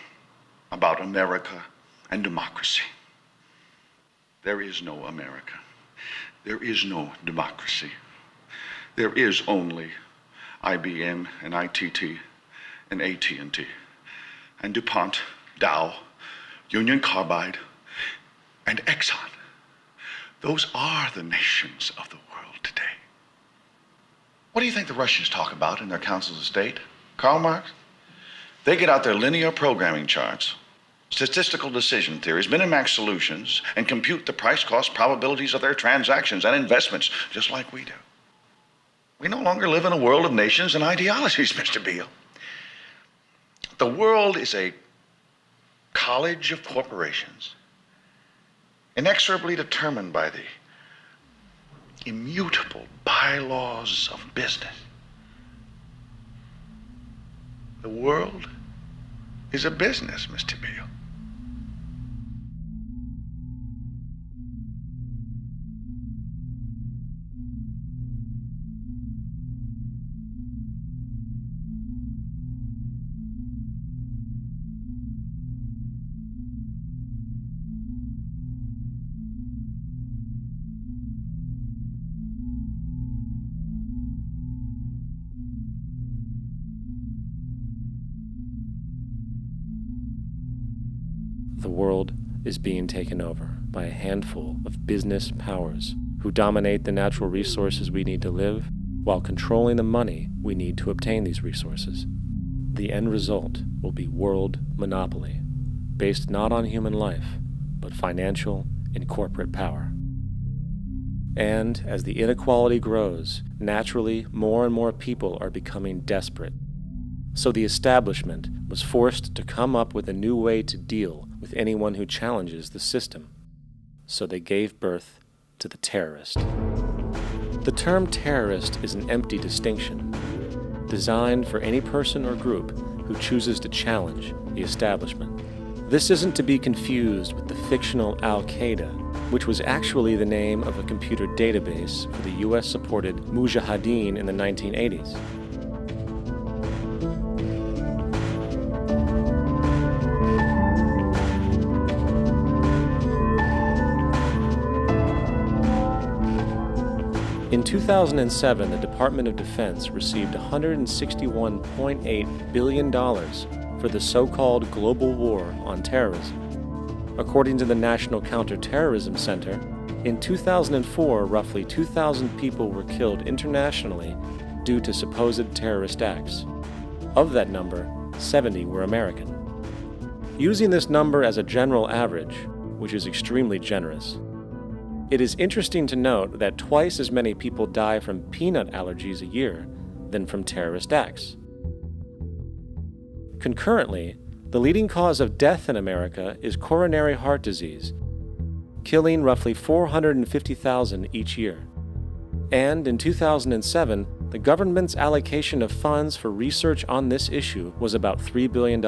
about America and democracy. There is no America. There is no democracy. There is only IBM and ITT and AT&T and DuPont, Dow, Union Carbide, and Exxon. Those are the nations of the world today. What do you think the Russians talk about in their councils of state? Karl Marx? They get out their linear programming charts, statistical decision theories, minimax solutions, and compute the price-cost probabilities of their transactions and investments, just like we do. We no longer live in a world of nations and ideologies, Mr. Beale. The world is a college of corporations, inexorably determined by the immutable bylaws of business. The world is a business, Mr. Beale. The world is being taken over by a handful of business powers who dominate the natural resources we need to live while controlling the money we need to obtain these resources. The end result will be world monopoly, based not on human life, but financial and corporate power. And as the inequality grows, naturally more and more people are becoming desperate. So the establishment was forced to come up with a new way to deal with anyone who challenges the system. So they gave birth to the terrorist. The term terrorist is an empty distinction, designed for any person or group who chooses to challenge the establishment. This isn't to be confused with the fictional Al-Qaeda, which was actually the name of a computer database for the US-supported Mujahideen in the 1980s. In 2007, the Department of Defense received $161.8 billion for the so-called global war on terrorism. According to the National Counterterrorism Center, in 2004, roughly 2,000 people were killed internationally due to supposed terrorist acts. Of that number, 70 were American. Using this number as a general average, which is extremely generous, It is interesting to note that twice as many people die from peanut allergies a year than from terrorist acts. Concurrently, the leading cause of death in America is coronary heart disease, killing roughly 450,000 each year. And in 2007, the government's allocation of funds for research on this issue was about $3 billion.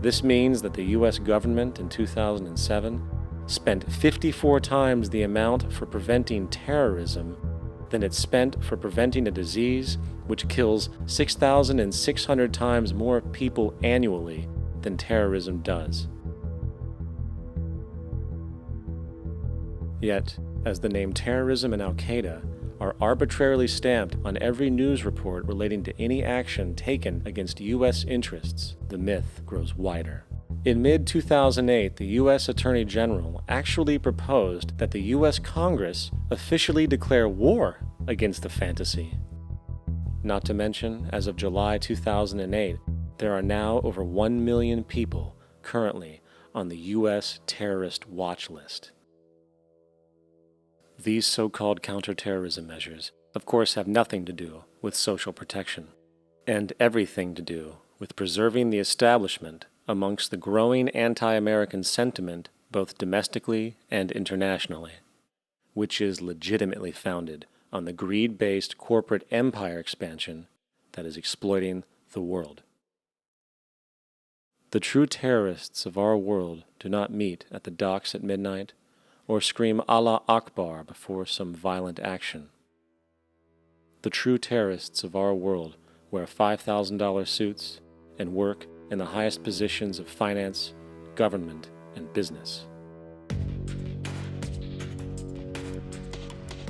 This means that the U.S. government in 2007 spent 54 times the amount for preventing terrorism than it spent for preventing a disease which kills 6,600 times more people annually than terrorism does. Yet, as the name terrorism and Al-Qaeda are arbitrarily stamped on every news report relating to any action taken against U.S. interests, the myth grows wider. In mid-2008, the U.S. Attorney General actually proposed that the U.S. Congress officially declare war against the fantasy. Not to mention, as of July 2008, there are now over 1 million people currently on the U.S. terrorist watch list. These so-called counterterrorism measures, of course, have nothing to do with social protection, and everything to do with preserving the establishment amongst the growing anti-American sentiment both domestically and internationally, which is legitimately founded on the greed-based corporate empire expansion that is exploiting the world. The true terrorists of our world do not meet at the docks at midnight or scream Allah Akbar before some violent action. The true terrorists of our world wear $5,000 suits and work in the highest positions of finance, government, and business.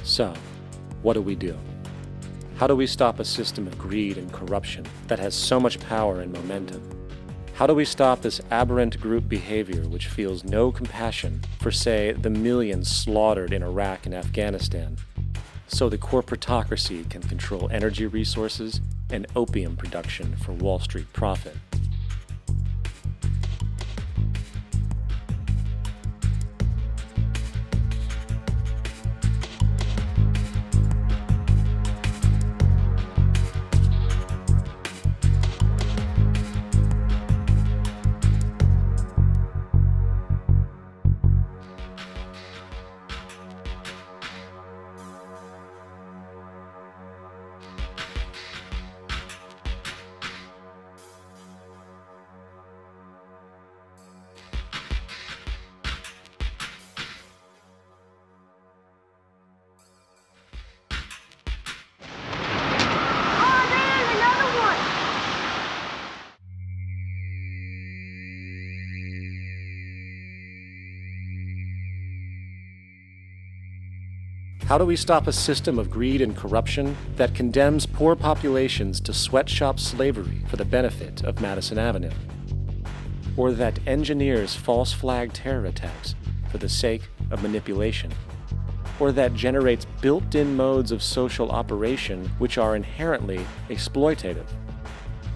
So, what do we do? How do we stop a system of greed and corruption that has so much power and momentum? How do we stop this aberrant group behavior which feels no compassion for, say, the millions slaughtered in Iraq and Afghanistan, so the corporatocracy can control energy resources and opium production for Wall Street profit? How do we stop a system of greed and corruption that condemns poor populations to sweatshop slavery for the benefit of Madison Avenue? Or that engineers false flag terror attacks for the sake of manipulation? Or that generates built-in modes of social operation which are inherently exploitative?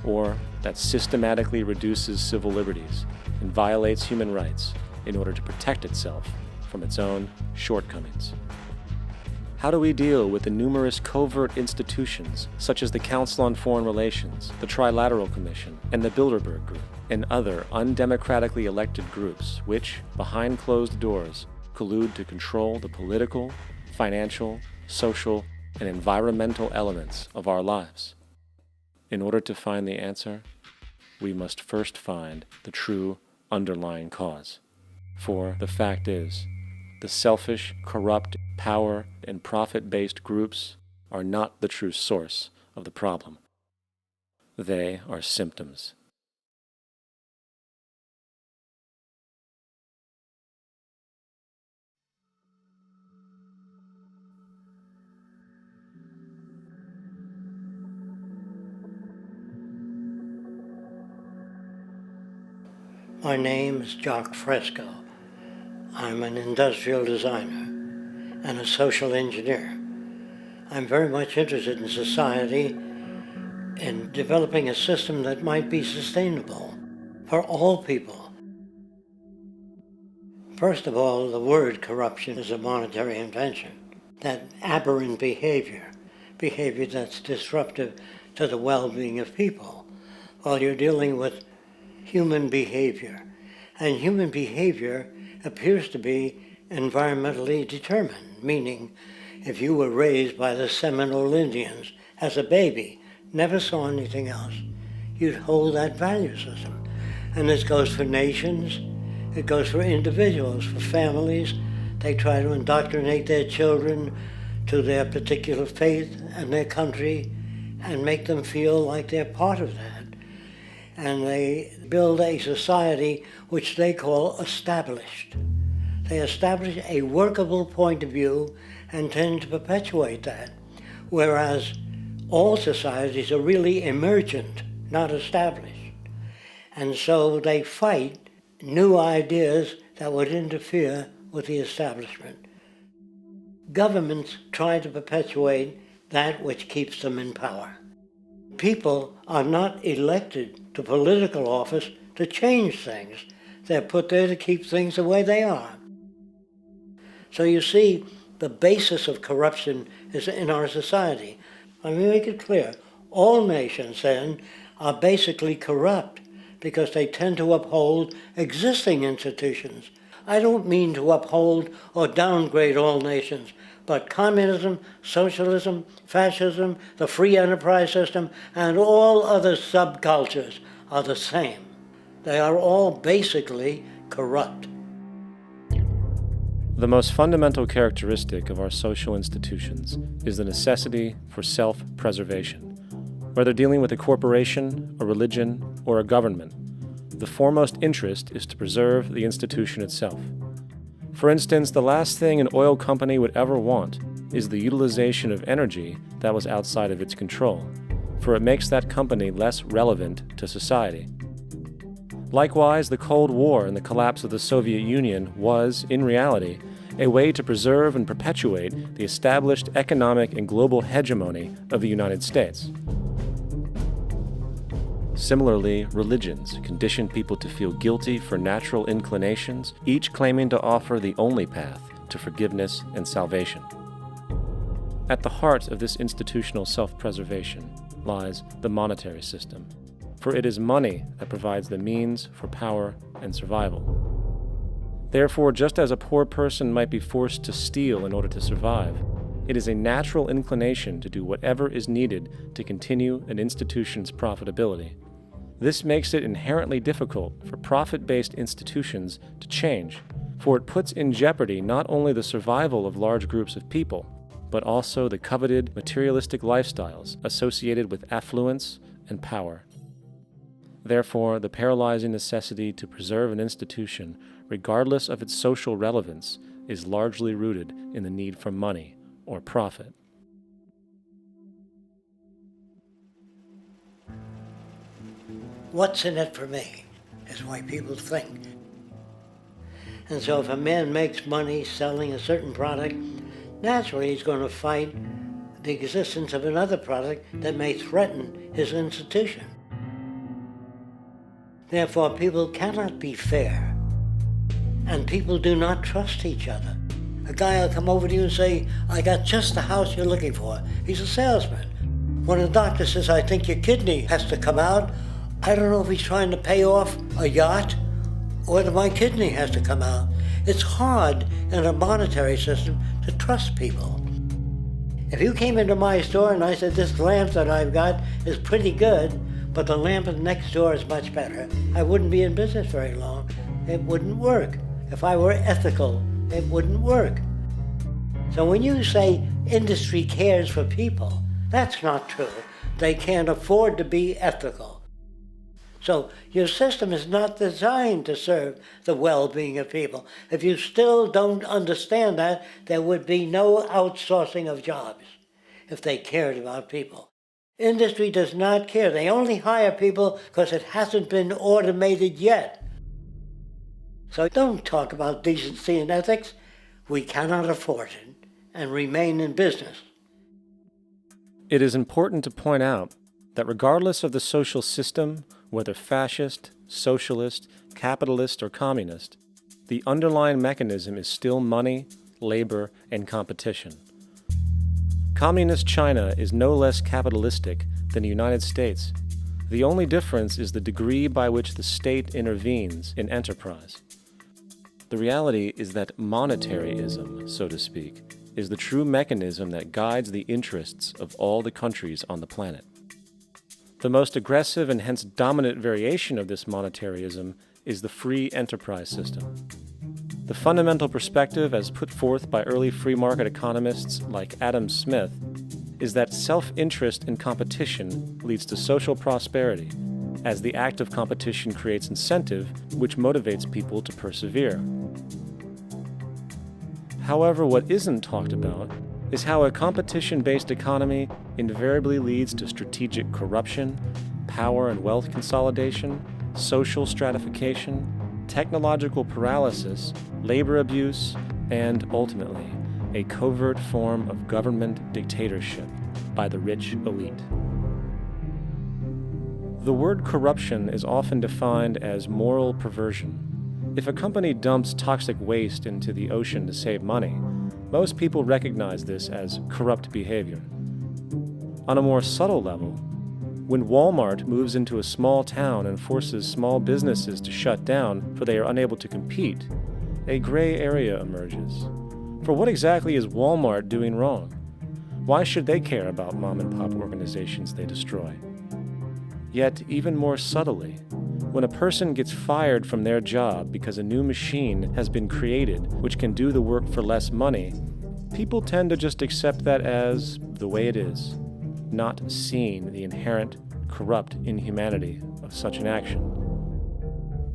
Or that systematically reduces civil liberties and violates human rights in order to protect itself from its own shortcomings? How do we deal with the numerous covert institutions, such as the Council on Foreign Relations, the Trilateral Commission, and the Bilderberg Group, and other undemocratically elected groups which, behind closed doors, collude to control the political, financial, social, and environmental elements of our lives? In order to find the answer, we must first find the true underlying cause. For the fact is, the selfish, corrupt, power, and profit-based groups are not the true source of the problem. They are symptoms. My name is Jacque Fresco. I'm an industrial designer and a social engineer. I'm very much interested in society and developing a system that might be sustainable for all people. First of all, the word corruption is a monetary invention. That aberrant behavior that's disruptive to the well-being of people, while you're dealing with human behavior. And human behavior appears to be environmentally determined, meaning if you were raised by the Seminole Indians as a baby, never saw anything else, you'd hold that value system. And this goes for nations, it goes for individuals, for families. They try to indoctrinate their children to their particular faith and their country and make them feel like they're part of that. And they build a society which they call established. They establish a workable point of view and tend to perpetuate that, whereas all societies are really emergent, not established. And so they fight new ideas that would interfere with the establishment. Governments try to perpetuate that which keeps them in power. People are not elected to political office to change things. They're put there to keep things the way they are. So you see, the basis of corruption is in our society. Let me make it clear. All nations, then, are basically corrupt because they tend to uphold existing institutions. I don't mean to uphold or downgrade all nations, but communism, socialism, fascism, the free enterprise system, and all other subcultures are the same. They are all basically corrupt. The most fundamental characteristic of our social institutions is the necessity for self-preservation. Whether dealing with a corporation, a religion, or a government, the foremost interest is to preserve the institution itself. For instance, the last thing an oil company would ever want is the utilization of energy that was outside of its control, for it makes that company less relevant to society. Likewise, the Cold War and the collapse of the Soviet Union was, in reality, a way to preserve and perpetuate the established economic and global hegemony of the United States. Similarly, religions condition people to feel guilty for natural inclinations, each claiming to offer the only path to forgiveness and salvation. At the heart of this institutional self-preservation lies the monetary system, for it is money that provides the means for power and survival. Therefore, just as a poor person might be forced to steal in order to survive, it is a natural inclination to do whatever is needed to continue an institution's profitability. This makes it inherently difficult for profit-based institutions to change, for it puts in jeopardy not only the survival of large groups of people, but also the coveted materialistic lifestyles associated with affluence and power. Therefore, the paralyzing necessity to preserve an institution, regardless of its social relevance, is largely rooted in the need for money or profit. What's in it for me is why people think. And so if a man makes money selling a certain product, naturally he's going to fight the existence of another product that may threaten his institution. Therefore, people cannot be fair, and people do not trust each other. A guy will come over to you and say, I got just the house you're looking for. He's a salesman. When a doctor says, I think your kidney has to come out, I don't know if he's trying to pay off a yacht or whether my kidney has to come out. It's hard in a monetary system to trust people. If you came into my store and I said, this lamp that I've got is pretty good, but the lamp next door is much better, I wouldn't be in business very long. It wouldn't work. If I were ethical, it wouldn't work. So when you say industry cares for people, that's not true. They can't afford to be ethical. So your system is not designed to serve the well-being of people. If you still don't understand that, there would be no outsourcing of jobs if they cared about people. Industry does not care. They only hire people because it hasn't been automated yet. So don't talk about decency and ethics. We cannot afford it and remain in business. It is important to point out that regardless of the social system, whether fascist, socialist, capitalist, or communist, the underlying mechanism is still money, labor, and competition. Communist China is no less capitalistic than the United States. The only difference is the degree by which the state intervenes in enterprise. The reality is that monetaryism, so to speak, is the true mechanism that guides the interests of all the countries on the planet. The most aggressive and hence dominant variation of this monetaryism is the free enterprise system. The fundamental perspective, as put forth by early free market economists like Adam Smith, is that self-interest in competition leads to social prosperity, as the act of competition creates incentive, which motivates people to persevere. However, what isn't talked about is how a competition-based economy invariably leads to strategic corruption, power and wealth consolidation, social stratification, technological paralysis, labor abuse, and, ultimately, a covert form of government dictatorship by the rich elite. The word corruption is often defined as moral perversion. If a company dumps toxic waste into the ocean to save money, most people recognize this as corrupt behavior. On a more subtle level, when Walmart moves into a small town and forces small businesses to shut down for they are unable to compete, a gray area emerges. For what exactly is Walmart doing wrong? Why should they care about mom-and-pop organizations they destroy? Yet, even more subtly, when a person gets fired from their job because a new machine has been created which can do the work for less money, people tend to just accept that as the way it is, not seeing the inherent, corrupt inhumanity of such an action.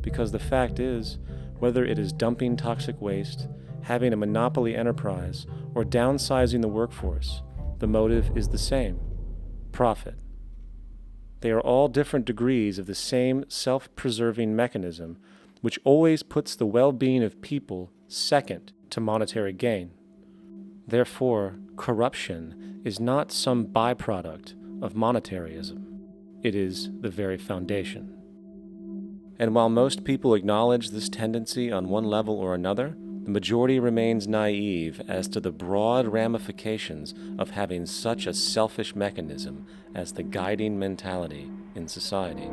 Because the fact is, whether it is dumping toxic waste, having a monopoly enterprise, or downsizing the workforce, the motive is the same: profit. They are all different degrees of the same self-preserving mechanism, which always puts the well-being of people second to monetary gain. Therefore, corruption is not some byproduct of monetaryism. It is the very foundation. And while most people acknowledge this tendency on one level or another, the majority remains naive as to the broad ramifications of having such a selfish mechanism as the guiding mentality in society.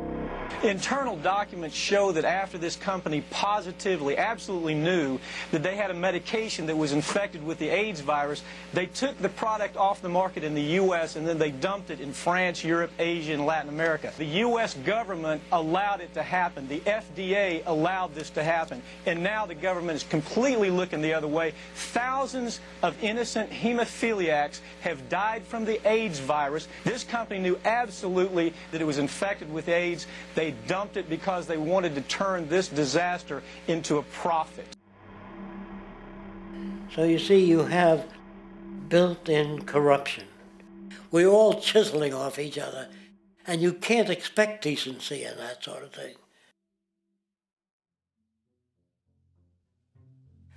Internal documents show that after this company positively, absolutely knew that they had a medication that was infected with the AIDS virus, they took the product off the market in the U.S. and then they dumped it in France, Europe, Asia, and Latin America. The U.S. government allowed it to happen. The FDA allowed this to happen. And now the government is completely looking the other way. Thousands of innocent hemophiliacs have died from the AIDS virus. This company knew absolutely that it was infected with AIDS. They dumped it because they wanted to turn this disaster into a profit. So you see, you have built-in corruption. We're all chiseling off each other, and you can't expect decency in that sort of thing.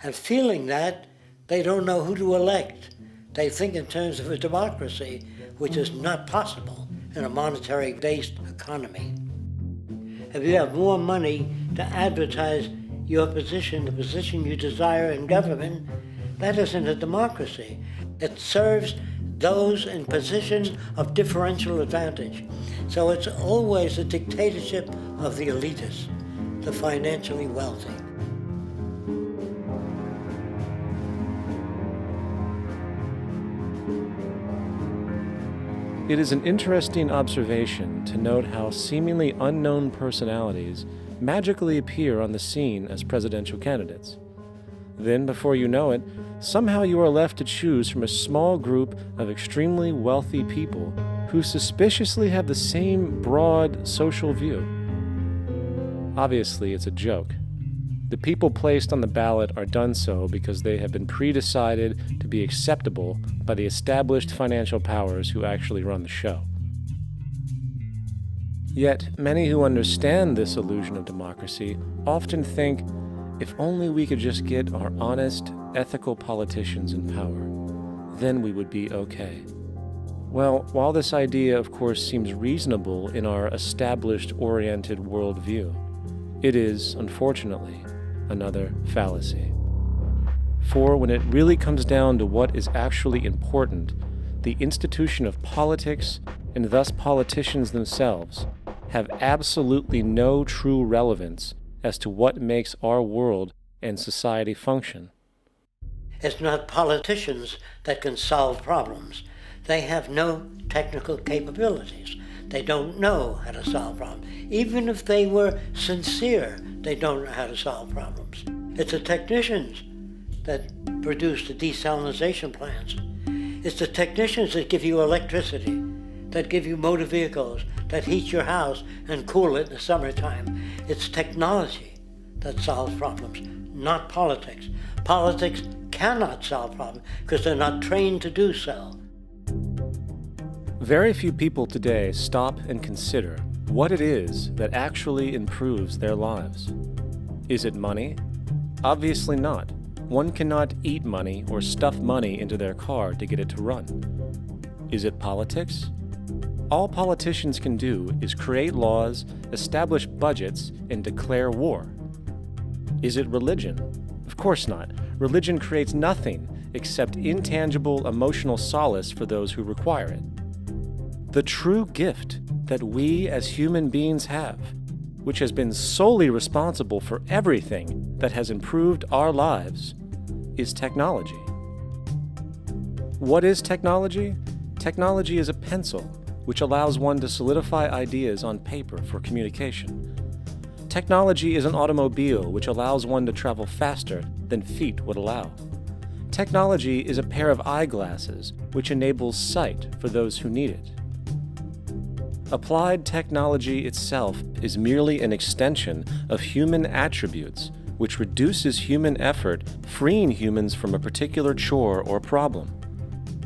And feeling that, they don't know who to elect. They think in terms of a democracy, which is not possible in a monetary-based economy. If you have more money to advertise your position, the position you desire in government, that isn't a democracy. It serves those in positions of differential advantage. So it's always a dictatorship of the elitists, the financially wealthy. It is an interesting observation to note how seemingly unknown personalities magically appear on the scene as presidential candidates. Then, before you know it, somehow you are left to choose from a small group of extremely wealthy people who suspiciously have the same broad social view. Obviously, it's a joke. The people placed on the ballot are done so because they have been pre-decided to be acceptable by the established financial powers who actually run the show. Yet, many who understand this illusion of democracy often think, if only we could just get our honest, ethical politicians in power, then we would be okay. Well, while this idea, of course, seems reasonable in our established, oriented worldview, it is, unfortunately, another fallacy. For when it really comes down to what is actually important, the institution of politics, and thus politicians themselves, have absolutely no true relevance as to what makes our world and society function. It's not politicians that can solve problems. They have no technical capabilities. They don't know how to solve problems. Even if they were sincere, they don't know how to solve problems. It's the technicians that produce the desalination plants. It's the technicians that give you electricity, that give you motor vehicles, that heat your house and cool it in the summertime. It's technology that solves problems, not politics. Politics cannot solve problems because they're not trained to do so. Very few people today stop and consider what it is that actually improves their lives. Is it money? Obviously not. One cannot eat money or stuff money into their car to get it to run. Is it politics? All politicians can do is create laws, establish budgets, and declare war. Is it religion? Of course not. Religion creates nothing except intangible emotional solace for those who require it. The true gift that we as human beings have, which has been solely responsible for everything that has improved our lives, is technology. What is technology? Technology is a pencil which allows one to solidify ideas on paper for communication. Technology is an automobile which allows one to travel faster than feet would allow. Technology is a pair of eyeglasses which enables sight for those who need it. Applied technology itself is merely an extension of human attributes which reduces human effort, freeing humans from a particular chore or problem.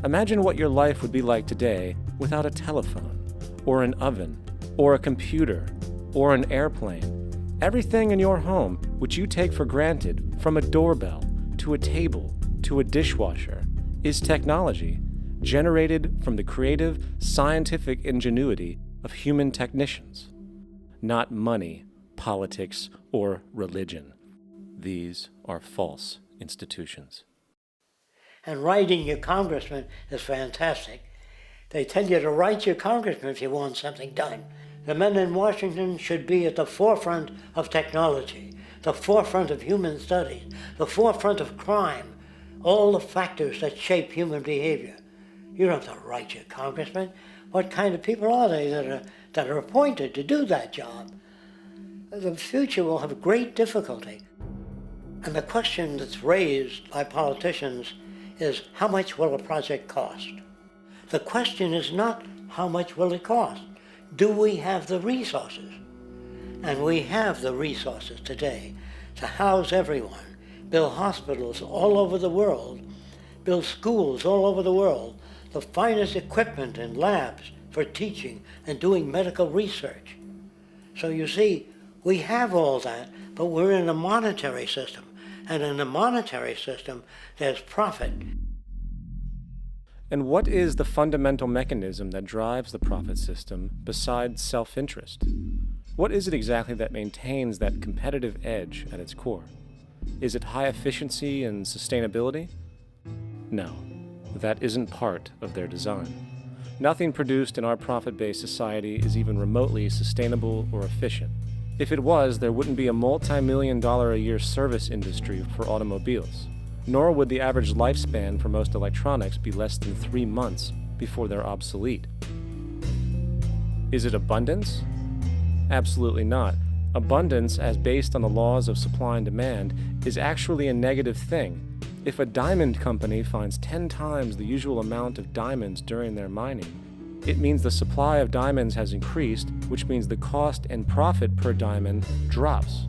Imagine what your life would be like today without a telephone, or an oven, or a computer, or an airplane. Everything in your home, which you take for granted, from a doorbell, to a table, to a dishwasher, is technology generated from the creative, scientific ingenuity of human technicians, not money, politics, or religion. These are false institutions. And writing your congressman is fantastic. They tell you to write your congressman if you want something done. The men in Washington should be at the forefront of technology, the forefront of human studies, the forefront of crime, all the factors that shape human behavior. You don't have to write your congressman. What kind of people are they that are appointed to do that job? The future will have great difficulty. And the question that's raised by politicians is, how much will a project cost? The question is not how much will it cost. Do we have the resources? And we have the resources today to house everyone, build hospitals all over the world, build schools all over the world, the finest equipment and labs for teaching and doing medical research. So you see, we have all that, but we're in a monetary system. And in the monetary system, there's profit. And what is the fundamental mechanism that drives the profit system besides self-interest? What is it exactly that maintains that competitive edge at its core? Is it high efficiency and sustainability? No, that isn't part of their design. Nothing produced in our profit-based society is even remotely sustainable or efficient. If it was, there wouldn't be a multi-million-dollar-a-year service industry for automobiles, nor would the average lifespan for most electronics be less than 3 months before they're obsolete. Is it abundance? Absolutely not. Abundance, as based on the laws of supply and demand, is actually a negative thing. If a diamond company finds 10 times the usual amount of diamonds during their mining, it means the supply of diamonds has increased, which means the cost and profit per diamond drops.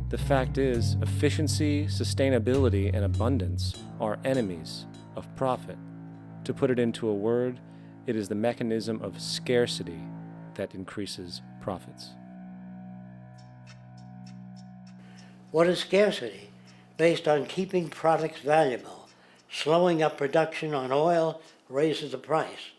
The fact is, efficiency, sustainability, and abundance are enemies of profit. To put it into a word, it is the mechanism of scarcity that increases profits. What is scarcity? Based on keeping products valuable. Slowing up production on oil raises the price.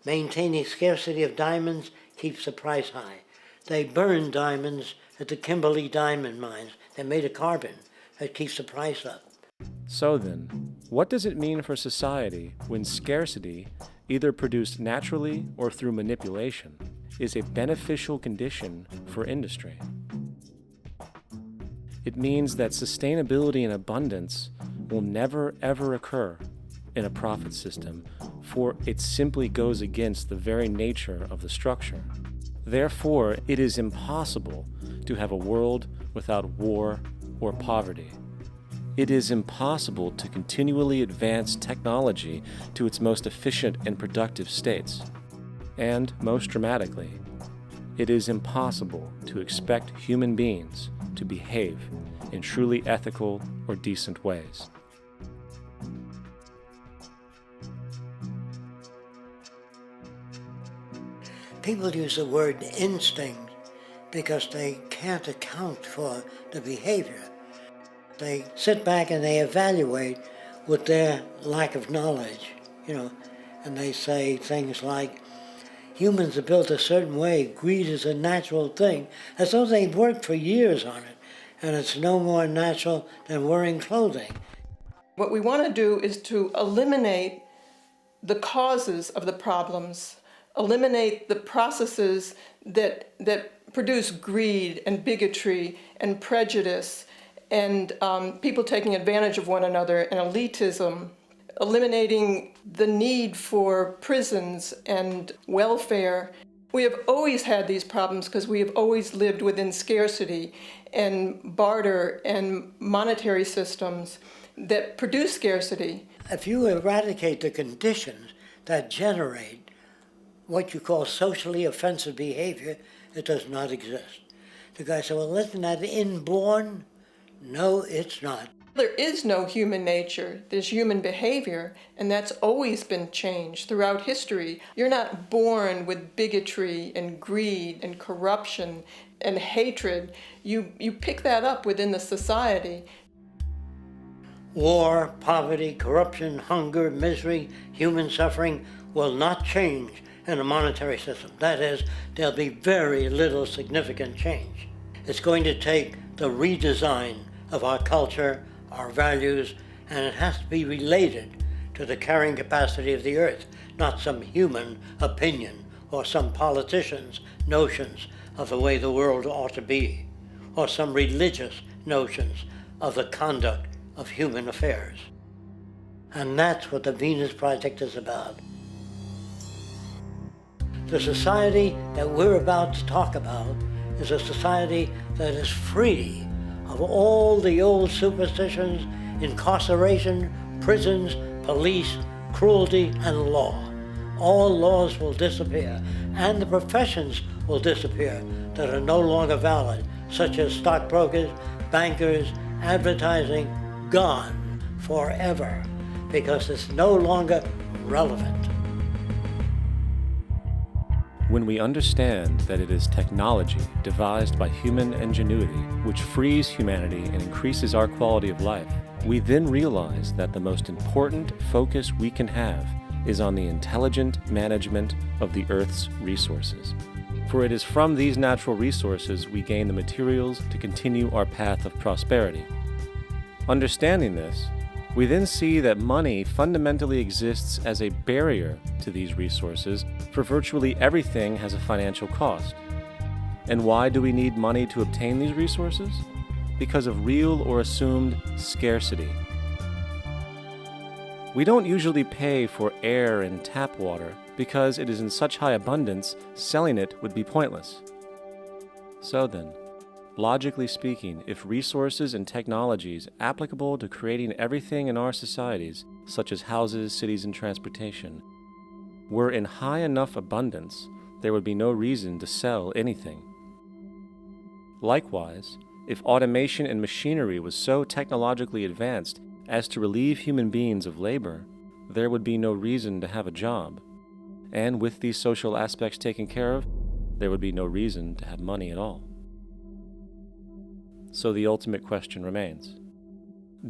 Maintaining scarcity of diamonds keeps the price high. They burn diamonds at the Kimberley diamond mines. They made a carbon that keeps the price up. So then, what does it mean for society when scarcity, either produced naturally or through manipulation, is a beneficial condition for industry? It means that sustainability and abundance will never ever occur in a profit system, for it simply goes against the very nature of the structure. Therefore, it is impossible to have a world without war or poverty. It is impossible to continually advance technology to its most efficient and productive states. And, most dramatically, it is impossible to expect human beings to behave in truly ethical or decent ways. People use the word instinct because they can't account for the behavior. They sit back and they evaluate with their lack of knowledge, and they say things like, humans are built a certain way, greed is a natural thing, as though they've worked for years on it, and it's no more natural than wearing clothing. What we want to do is to eliminate the causes of the problems, eliminate the processes that produce greed and bigotry and prejudice and people taking advantage of one another and elitism, eliminating the need for prisons and welfare. We have always had these problems because we have always lived within scarcity and barter and monetary systems that produce scarcity. If you eradicate the conditions that generate what you call socially offensive behavior, it does not exist. The guy said, well, isn't that inborn? No, it's not. There is no human nature. There's human behavior, and that's always been changed throughout history. You're not born with bigotry and greed and corruption and hatred. You pick that up within the society. War, poverty, corruption, hunger, misery, human suffering will not change in a monetary system. That is, there'll be very little significant change. It's going to take the redesign of our culture, our values, and it has to be related to the carrying capacity of the earth, not some human opinion or some politician's notions of the way the world ought to be, or some religious notions of the conduct of human affairs. And that's what the Venus Project is about. The society that we're about to talk about is a society that is free of all the old superstitions, incarceration, prisons, police, cruelty, and law. All laws will disappear, and the professions will disappear that are no longer valid, such as stockbrokers, bankers, advertising, gone forever, because it's no longer relevant. When we understand that it is technology devised by human ingenuity which frees humanity and increases our quality of life, we then realize that the most important focus we can have is on the intelligent management of the Earth's resources. For it is from these natural resources we gain the materials to continue our path of prosperity. Understanding this, we then see that money fundamentally exists as a barrier to these resources, for virtually everything has a financial cost. And why do we need money to obtain these resources? Because of real or assumed scarcity. We don't usually pay for air and tap water because it is in such high abundance, selling it would be pointless. So then, logically speaking, if resources and technologies applicable to creating everything in our societies, such as houses, cities, and transportation, were in high enough abundance, there would be no reason to sell anything. Likewise, if automation and machinery was so technologically advanced as to relieve human beings of labor, there would be no reason to have a job. And with these social aspects taken care of, there would be no reason to have money at all. So the ultimate question remains: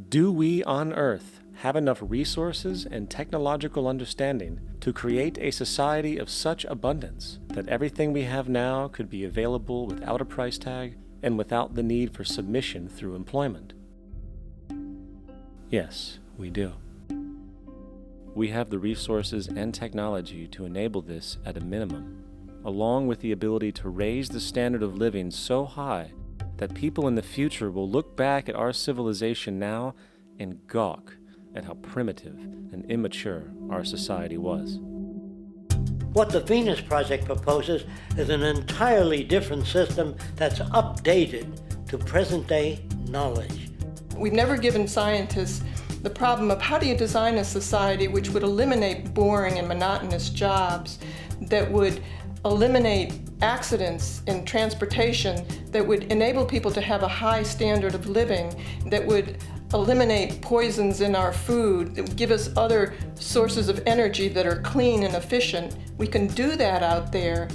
do we on Earth have enough resources and technological understanding to create a society of such abundance that everything we have now could be available without a price tag and without the need for submission through employment? Yes, we do. We have the resources and technology to enable this at a minimum, along with the ability to raise the standard of living so high that people in the future will look back at our civilization now and gawk at how primitive and immature our society was. What the Venus Project proposes is an entirely different system that's updated to present-day knowledge. We've never given scientists the problem of how do you design a society which would eliminate boring and monotonous jobs, that would eliminate accidents in transportation, that would enable people to have a high standard of living, that would eliminate poisons in our food, that would give us other sources of energy that are clean and efficient. We can do that out there.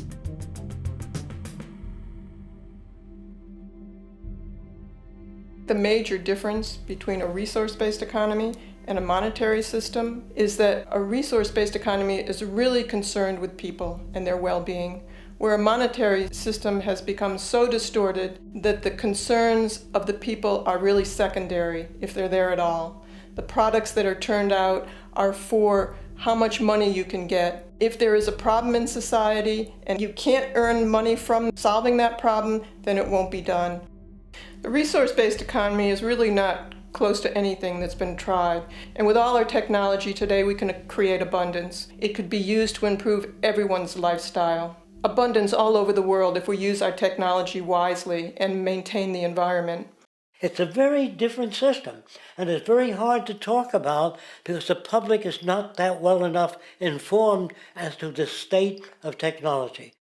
The major difference between a resource-based economy and a monetary system is that a resource-based economy is really concerned with people and their well-being, where a monetary system has become so distorted that the concerns of the people are really secondary, if they're there at all. The products that are turned out are for how much money you can get. If there is a problem in society and you can't earn money from solving that problem, then it won't be done. The resource-based economy is really not close to anything that's been tried. And with all our technology today, we can create abundance. It could be used to improve everyone's lifestyle. Abundance all over the world if we use our technology wisely and maintain the environment. It's a very different system, and it's very hard to talk about because the public is not that well enough informed as to the state of technology.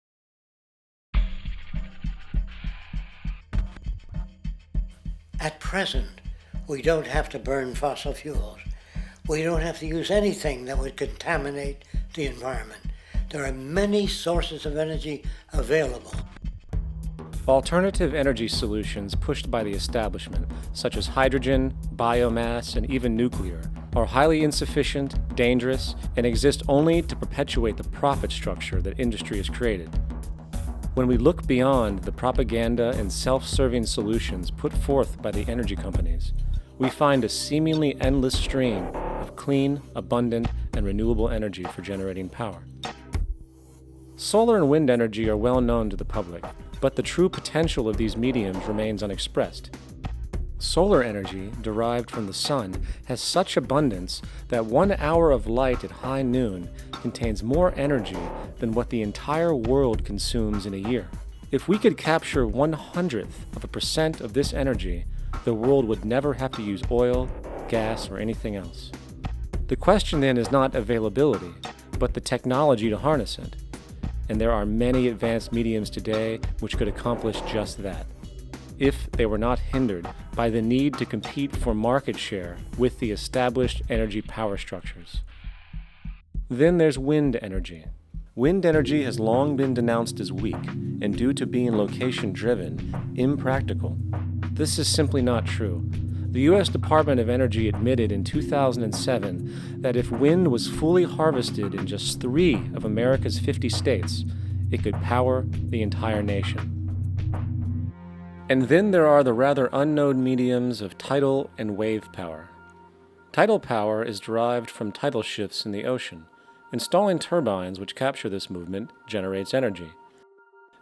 At present, we don't have to burn fossil fuels. We don't have to use anything that would contaminate the environment. There are many sources of energy available. Alternative energy solutions pushed by the establishment, such as hydrogen, biomass, and even nuclear, are highly insufficient, dangerous, and exist only to perpetuate the profit structure that industry has created. When we look beyond the propaganda and self-serving solutions put forth by the energy companies, we find a seemingly endless stream of clean, abundant, and renewable energy for generating power. Solar and wind energy are well known to the public, but the true potential of these mediums remains unexpressed. Solar energy, derived from the sun, has such abundance that 1 hour of light at high noon contains more energy than what the entire world consumes in a year. If we could capture 0.01% of this energy, the world would never have to use oil, gas, or anything else. The question then is not availability, but the technology to harness it. And there are many advanced mediums today which could accomplish just that, if they were not hindered by the need to compete for market share with the established energy power structures. Then there's wind energy. Wind energy has long been denounced as weak, and due to being location-driven, impractical. This is simply not true. The U.S. Department of Energy admitted in 2007 that if wind was fully harvested in just 3 of America's 50 states, it could power the entire nation. And then there are the rather unknown mediums of tidal and wave power. Tidal power is derived from tidal shifts in the ocean. Installing turbines which capture this movement generates energy.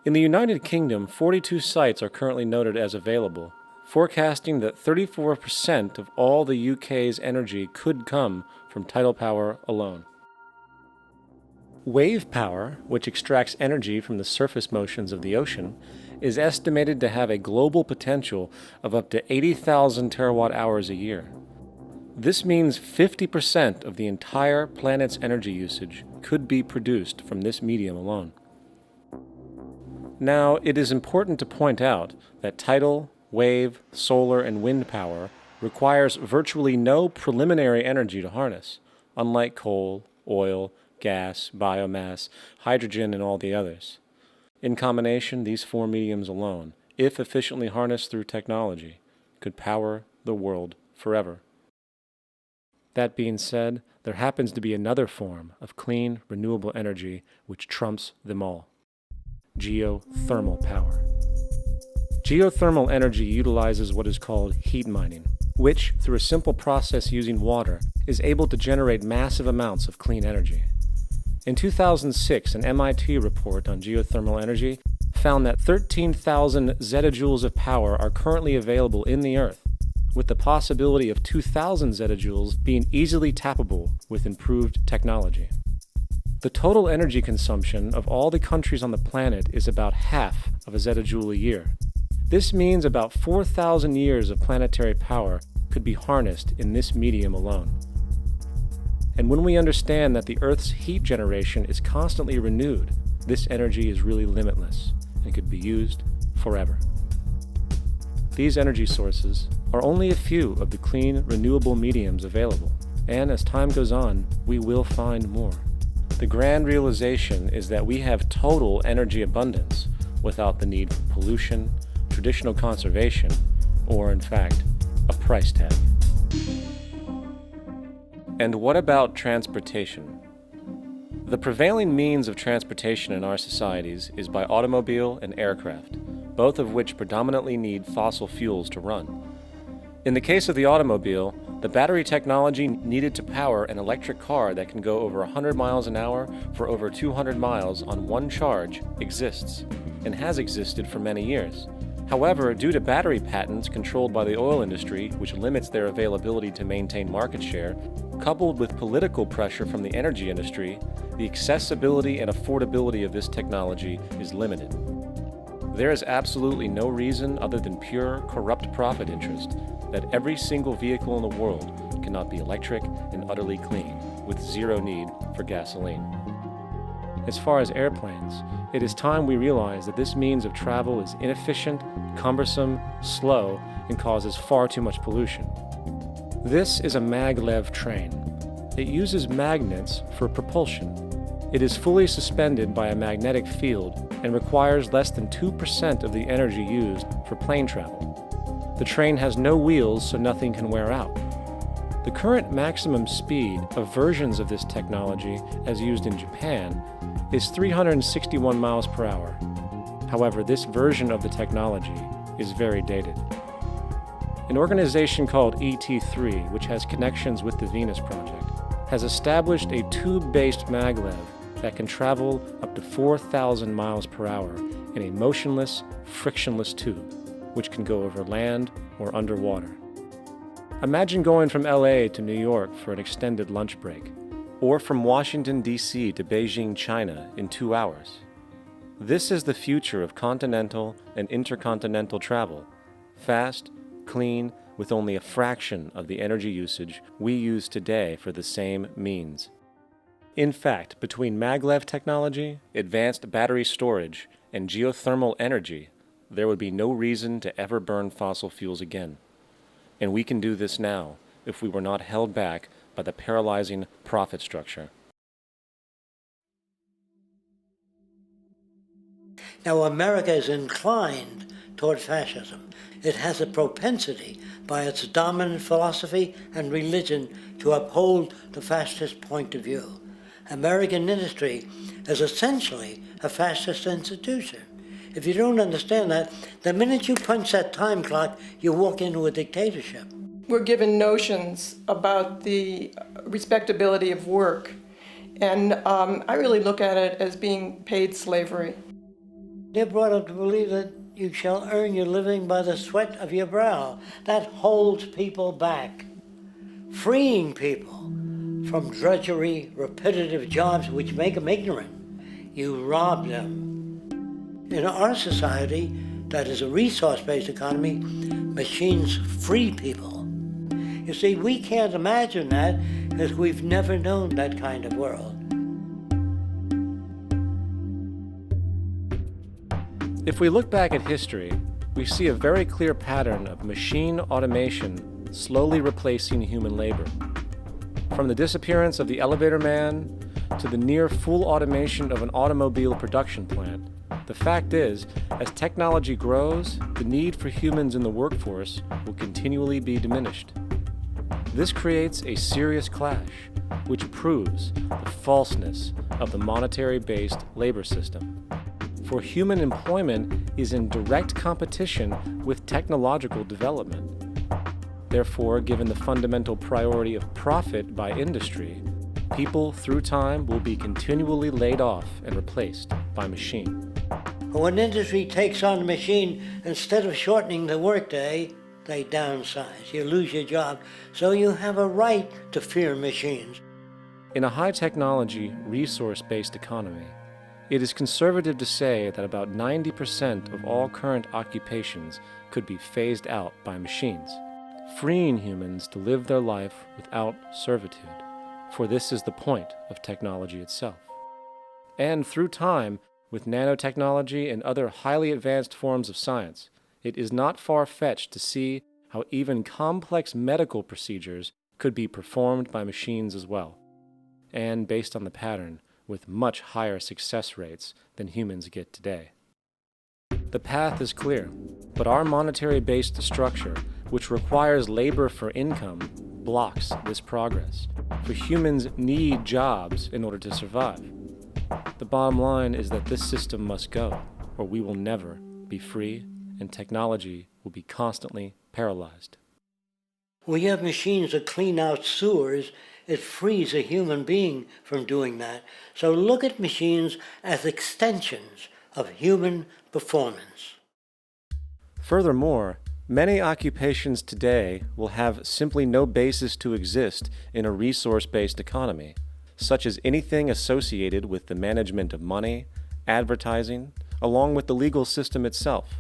In the United Kingdom, 42 sites are currently noted as available, forecasting that 34% of all the UK's energy could come from tidal power alone. Wave power, which extracts energy from the surface motions of the ocean, is estimated to have a global potential of up to 80,000 terawatt-hours a year. This means 50% of the entire planet's energy usage could be produced from this medium alone. Now, it is important to point out that tidal, wave, solar, and wind power requires virtually no preliminary energy to harness, unlike coal, oil, gas, biomass, hydrogen, and all the others. In combination, these 4 mediums alone, if efficiently harnessed through technology, could power the world forever. That being said, there happens to be another form of clean, renewable energy which trumps them all: geothermal power. Geothermal energy utilizes what is called heat mining, which, through a simple process using water, is able to generate massive amounts of clean energy. In 2006, an MIT report on geothermal energy found that 13,000 zettajoules of power are currently available in the Earth, with the possibility of 2,000 zettajoules being easily tappable with improved technology. The total energy consumption of all the countries on the planet is about half of a zettajoule a year. This means about 4,000 years of planetary power could be harnessed in this medium alone. And when we understand that the Earth's heat generation is constantly renewed, this energy is really limitless and could be used forever. These energy sources are only a few of the clean, renewable mediums available, and as time goes on, we will find more. The grand realization is that we have total energy abundance without the need for pollution, traditional conservation, or in fact, a price tag. And what about transportation? The prevailing means of transportation in our societies is by automobile and aircraft, both of which predominantly need fossil fuels to run. In the case of the automobile, the battery technology needed to power an electric car that can go over 100 miles an hour for over 200 miles on one charge exists, and has existed for many years. However, due to battery patents controlled by the oil industry, which limits their availability to maintain market share, coupled with political pressure from the energy industry, the accessibility and affordability of this technology is limited. There is absolutely no reason other than pure, corrupt profit interest that every single vehicle in the world cannot be electric and utterly clean, with zero need for gasoline. As far as airplanes, it is time we realize that this means of travel is inefficient, cumbersome, slow, and causes far too much pollution. This is a maglev train. It uses magnets for propulsion. It is fully suspended by a magnetic field and requires less than 2% of the energy used for plane travel. The train has no wheels, so nothing can wear out. The current maximum speed of versions of this technology, as used in Japan, is 361 miles per hour. However, this version of the technology is very dated. An organization called ET3, which has connections with the Venus Project, has established a tube-based maglev that can travel up to 4,000 miles per hour in a motionless, frictionless tube, which can go over land or underwater. Imagine going from LA to New York for an extended lunch break, or from Washington, D.C. to Beijing, China in 2 hours. This is the future of continental and intercontinental travel, fast, clean, with only a fraction of the energy usage we use today for the same means. In fact, between maglev technology, advanced battery storage, and geothermal energy, there would be no reason to ever burn fossil fuels again. And we can do this now if we were not held back by the paralyzing profit structure. Now, America is inclined toward fascism. It has a propensity by its dominant philosophy and religion to uphold the fascist point of view. American industry is essentially a fascist institution. If you don't understand that, the minute you punch that time clock, you walk into a dictatorship. We're given notions about the respectability of work, and I really look at it as being paid slavery. They're brought up to believe that you shall earn your living by the sweat of your brow. That holds people back, freeing people from drudgery, repetitive jobs which make them ignorant. You rob them. In our society, that is a resource-based economy, machines free people. You see, we can't imagine that because we've never known that kind of world. If we look back at history, we see a very clear pattern of machine automation slowly replacing human labor. From the disappearance of the elevator man to the near full automation of an automobile production plant, the fact is, as technology grows, the need for humans in the workforce will continually be diminished. This creates a serious clash, which proves the falseness of the monetary-based labor system. for human employment is in direct competition with technological development. Therefore, given the fundamental priority of profit by industry, people through time will be continually laid off and replaced by machine. When industry takes on a machine, instead of shortening the workday, they downsize. You lose your job, so you have a right to fear machines. In a high-technology, resource-based economy, it is conservative to say that about 90% of all current occupations could be phased out by machines, freeing humans to live their life without servitude, for this is the point of technology itself. And through time, with nanotechnology and other highly advanced forms of science, it is not far-fetched to see how even complex medical procedures could be performed by machines as well, and based on the pattern, with much higher success rates than humans get today. The path is clear, but our monetary-based structure, which requires labor for income, blocks this progress, for humans need jobs in order to survive. The bottom line is that this system must go, or we will never be free, and technology will be constantly paralyzed. We have machines that clean out sewers. It frees a human being from doing that. So look at machines as extensions of human performance. Furthermore, many occupations today will have simply no basis to exist in a resource-based economy, such as anything associated with the management of money, advertising, along with the legal system itself.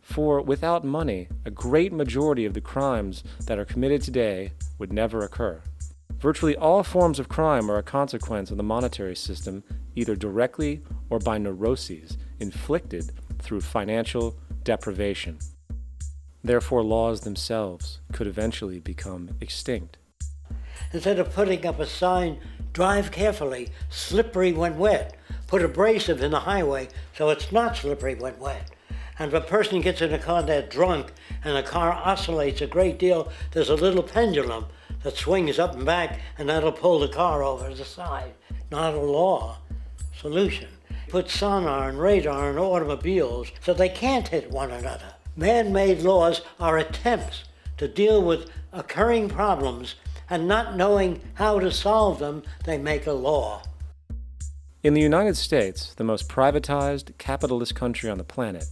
For without money, a great majority of the crimes that are committed today would never occur. Virtually all forms of crime are a consequence of the monetary system, either directly or by neuroses inflicted through financial deprivation. Therefore, laws themselves could eventually become extinct. Instead of putting up a sign, drive carefully, slippery when wet, put abrasive in the highway so it's not slippery when wet. And if a person gets in a car that's drunk and the car oscillates a great deal, there's a little pendulum that swings up and back, and that'll pull the car over to the side. Not a law solution. Put sonar and radar in automobiles so they can't hit one another. Man-made laws are attempts to deal with occurring problems, and not knowing how to solve them, they make a law. In the United States, the most privatized, capitalist country on the planet,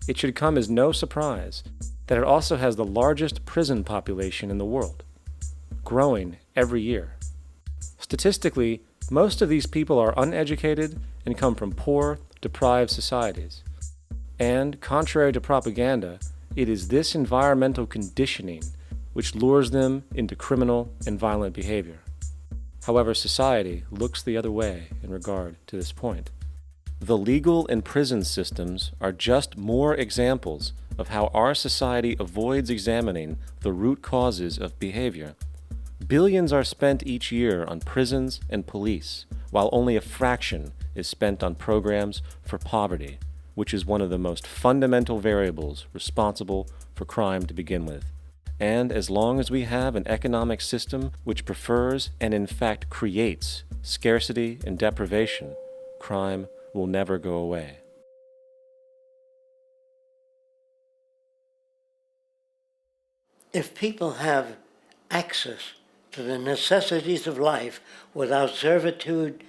it should come as no surprise that it also has the largest prison population in the world, growing every year. Statistically, most of these people are uneducated and come from poor, deprived societies. And, contrary to propaganda, it is this environmental conditioning which lures them into criminal and violent behavior. However, society looks the other way in regard to this point. The legal and prison systems are just more examples of how our society avoids examining the root causes of behavior. Billions are spent each year on prisons and police, while only a fraction is spent on programs for poverty, which is one of the most fundamental variables responsible for crime to begin with. And as long as we have an economic system which prefers and in fact creates scarcity and deprivation, crime will never go away. If people have access to the necessities of life without servitude,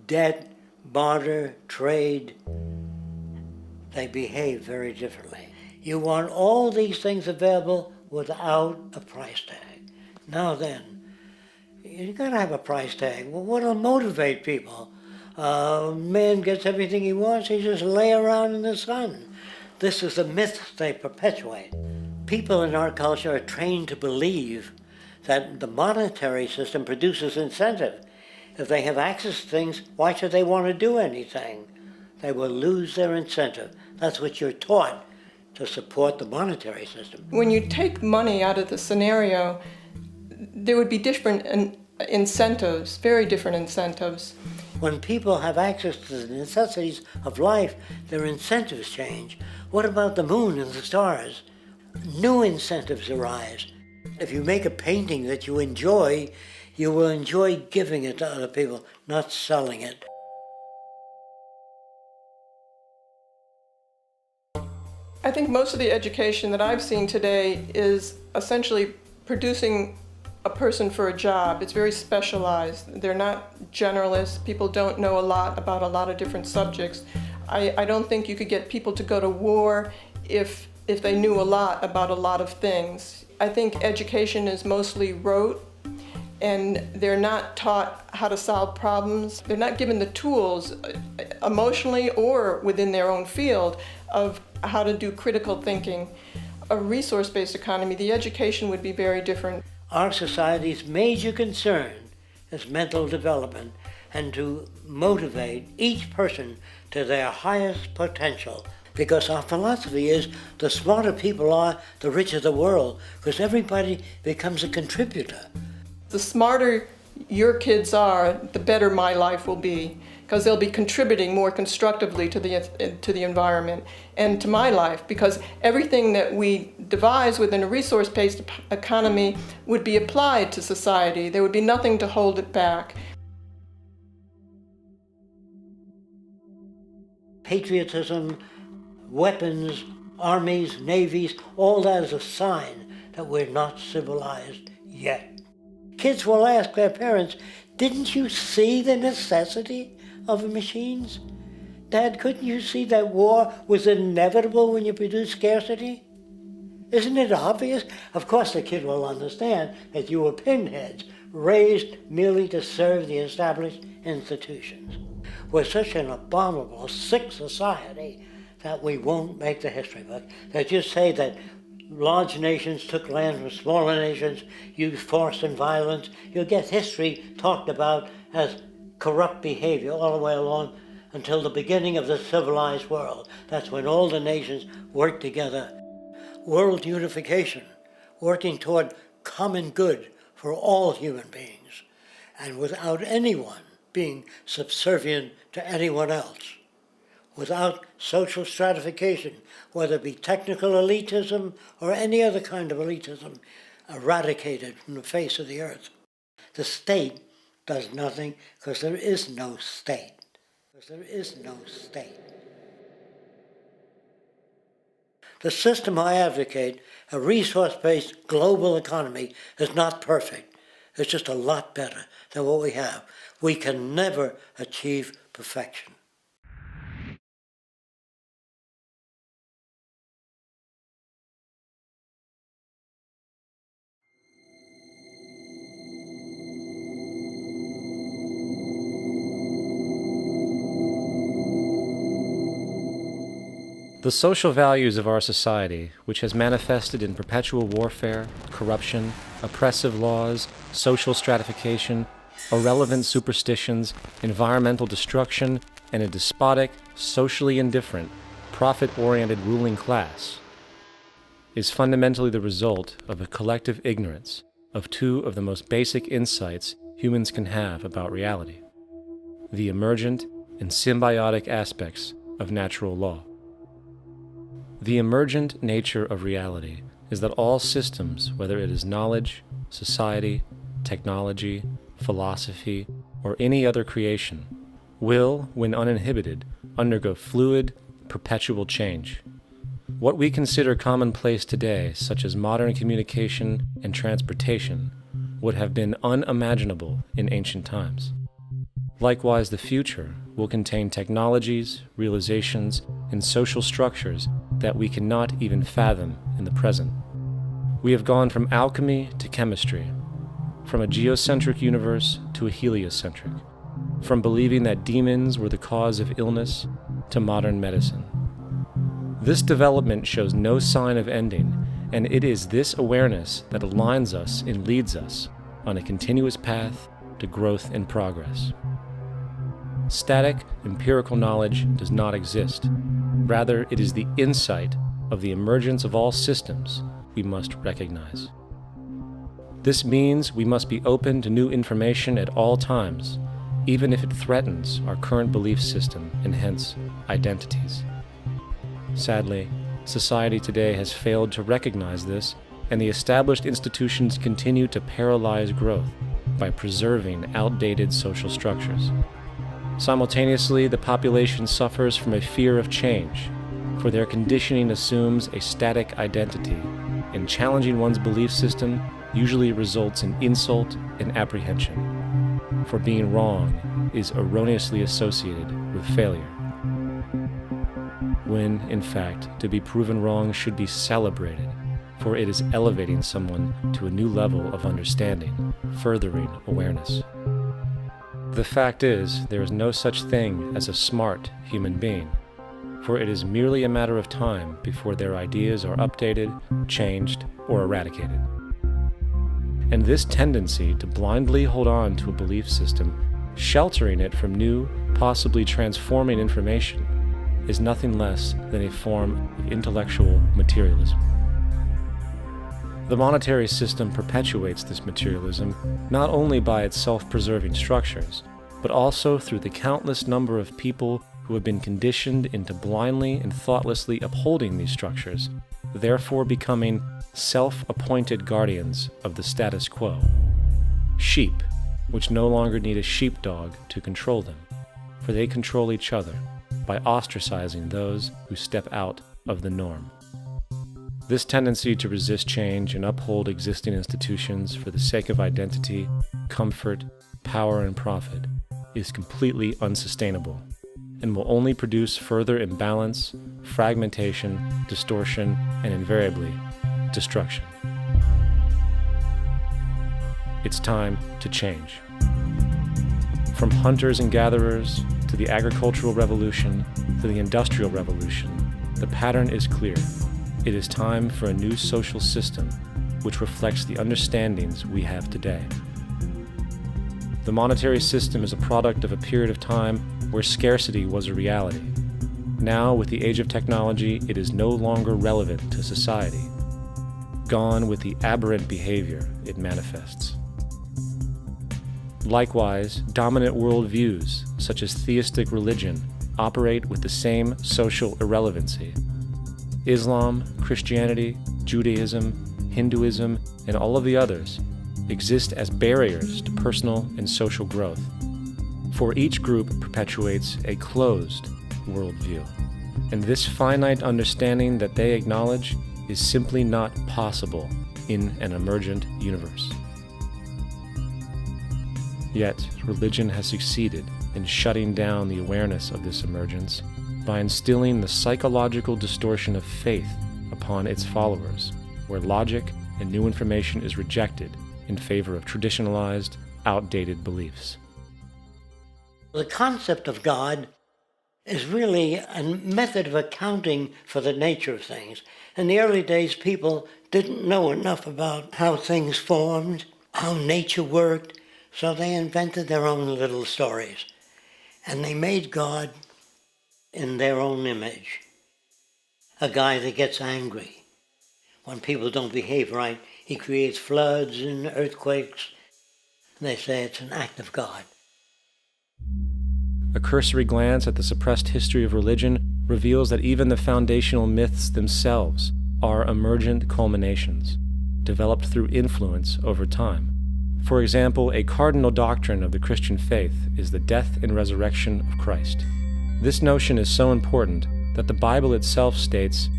debt, barter, trade, they behave very differently. You want all these things available without a price tag. Now then, you gotta have a price tag. Well, what'll motivate people? Man gets everything he wants, he just lay around in the sun. This is the myth they perpetuate. People in our culture are trained to believe that the monetary system produces incentive. If they have access to things, why should they want to do anything? They will lose their incentive. That's what you're taught to support the monetary system. When you take money out of the scenario, there would be different incentives, very different incentives. When people have access to the necessities of life, their incentives change. What about the moon and the stars? New incentives arise. If you make a painting that you will enjoy giving it to other people, not selling it. I think most of the education that I've seen today is essentially producing a person for a job. It's very specialized. They're not generalists. People don't know a lot about a lot of different subjects. I don't think you could get people to go to war if they knew a lot about a lot of things. I think education is mostly rote, and they're not taught how to solve problems. They're not given the tools emotionally or within their own field of how to do critical thinking. A resource-based economy, the education would be very different. Our society's major concern is mental development and to motivate each person to their highest potential. Because our philosophy is the smarter people are, the richer the world, because everybody becomes a contributor. The smarter your kids are, the better my life will be, because they'll be contributing more constructively to the environment and to my life, because everything that we devise within a resource-based economy would be applied to society. There would be nothing to hold it back. Patriotism, weapons, armies, navies, all that is a sign that we're not civilized yet. Kids will ask their parents, didn't you see the necessity of the machines? Dad, couldn't you see that war was inevitable when you produce scarcity? Isn't it obvious? Of course the kid will understand that you were pinheads, raised merely to serve the established institutions. We're such an abominable, sick society that we won't make the history book. They just say that large nations took land from smaller nations, used force and violence. You'll get history talked about as corrupt behavior all the way along until the beginning of the civilized world. That's when all the nations work together. World unification, working toward common good for all human beings, and without anyone being subservient to anyone else. Without social stratification, whether it be technical elitism or any other kind of elitism, eradicated from the face of the earth. The state does nothing because there is no state. The system I advocate, a resource-based global economy, is not perfect. It's just a lot better than what we have. We can never achieve perfection. The social values of our society, which has manifested in perpetual warfare, corruption, oppressive laws, social stratification, irrelevant superstitions, environmental destruction, and a despotic, socially indifferent, profit-oriented ruling class, is fundamentally the result of a collective ignorance of two of the most basic insights humans can have about reality: the emergent and symbiotic aspects of natural law. The emergent nature of reality is that all systems, whether it is knowledge, society, technology, philosophy, or any other creation, will, when uninhibited, undergo fluid, perpetual change. What we consider commonplace today, such as modern communication and transportation, would have been unimaginable in ancient times. Likewise, the future will contain technologies, realizations, and social structures that we cannot even fathom in the present. We have gone from alchemy to chemistry, from a geocentric universe to a heliocentric, from believing that demons were the cause of illness to modern medicine. This development shows no sign of ending, and it is this awareness that aligns us and leads us on a continuous path to growth and progress. Static, empirical knowledge does not exist. Rather, it is the insight of the emergence of all systems we must recognize. This means we must be open to new information at all times, even if it threatens our current belief system and hence identities. Sadly, society today has failed to recognize this, and the established institutions continue to paralyze growth by preserving outdated social structures. Simultaneously, the population suffers from a fear of change, for their conditioning assumes a static identity, and challenging one's belief system usually results in insult and apprehension, for being wrong is erroneously associated with failure, when, in fact, to be proven wrong should be celebrated, for it is elevating someone to a new level of understanding, furthering awareness. The fact is, there is no such thing as a smart human being, for it is merely a matter of time before their ideas are updated, changed, or eradicated. And this tendency to blindly hold on to a belief system, sheltering it from new, possibly transforming information, is nothing less than a form of intellectual materialism. The monetary system perpetuates this materialism not only by its self-preserving structures, but also through the countless number of people who have been conditioned into blindly and thoughtlessly upholding these structures, therefore becoming self-appointed guardians of the status quo. Sheep, which no longer need a sheepdog to control them, for they control each other by ostracizing those who step out of the norm. This tendency to resist change and uphold existing institutions for the sake of identity, comfort, power, and profit is completely unsustainable and will only produce further imbalance, fragmentation, distortion, and invariably, destruction. It's time to change. From hunters and gatherers to the agricultural revolution to the industrial revolution, the pattern is clear. It is time for a new social system which reflects the understandings we have today. The monetary system is a product of a period of time where scarcity was a reality. Now, with the age of technology, it is no longer relevant to society. Gone with the aberrant behavior it manifests. Likewise, dominant worldviews, such as theistic religion, operate with the same social irrelevancy. Islam, Christianity, Judaism, Hinduism, and all of the others exist as barriers to personal and social growth, for each group perpetuates a closed worldview, and this finite understanding that they acknowledge is simply not possible in an emergent universe. Yet, religion has succeeded in shutting down the awareness of this emergence by instilling the psychological distortion of faith upon its followers, where logic and new information is rejected in favor of traditionalized, outdated beliefs. The concept of God is really a method of accounting for the nature of things. In the early days, people didn't know enough about how things formed, how nature worked, so they invented their own little stories. And they made God in their own image. A guy that gets angry. When people don't behave right, he creates floods and earthquakes. They say it's an act of God. A cursory glance at the suppressed history of religion reveals that even the foundational myths themselves are emergent culminations, developed through influence over time. For example, a cardinal doctrine of the Christian faith is the death and resurrection of Christ. This notion is so important that the Bible itself states,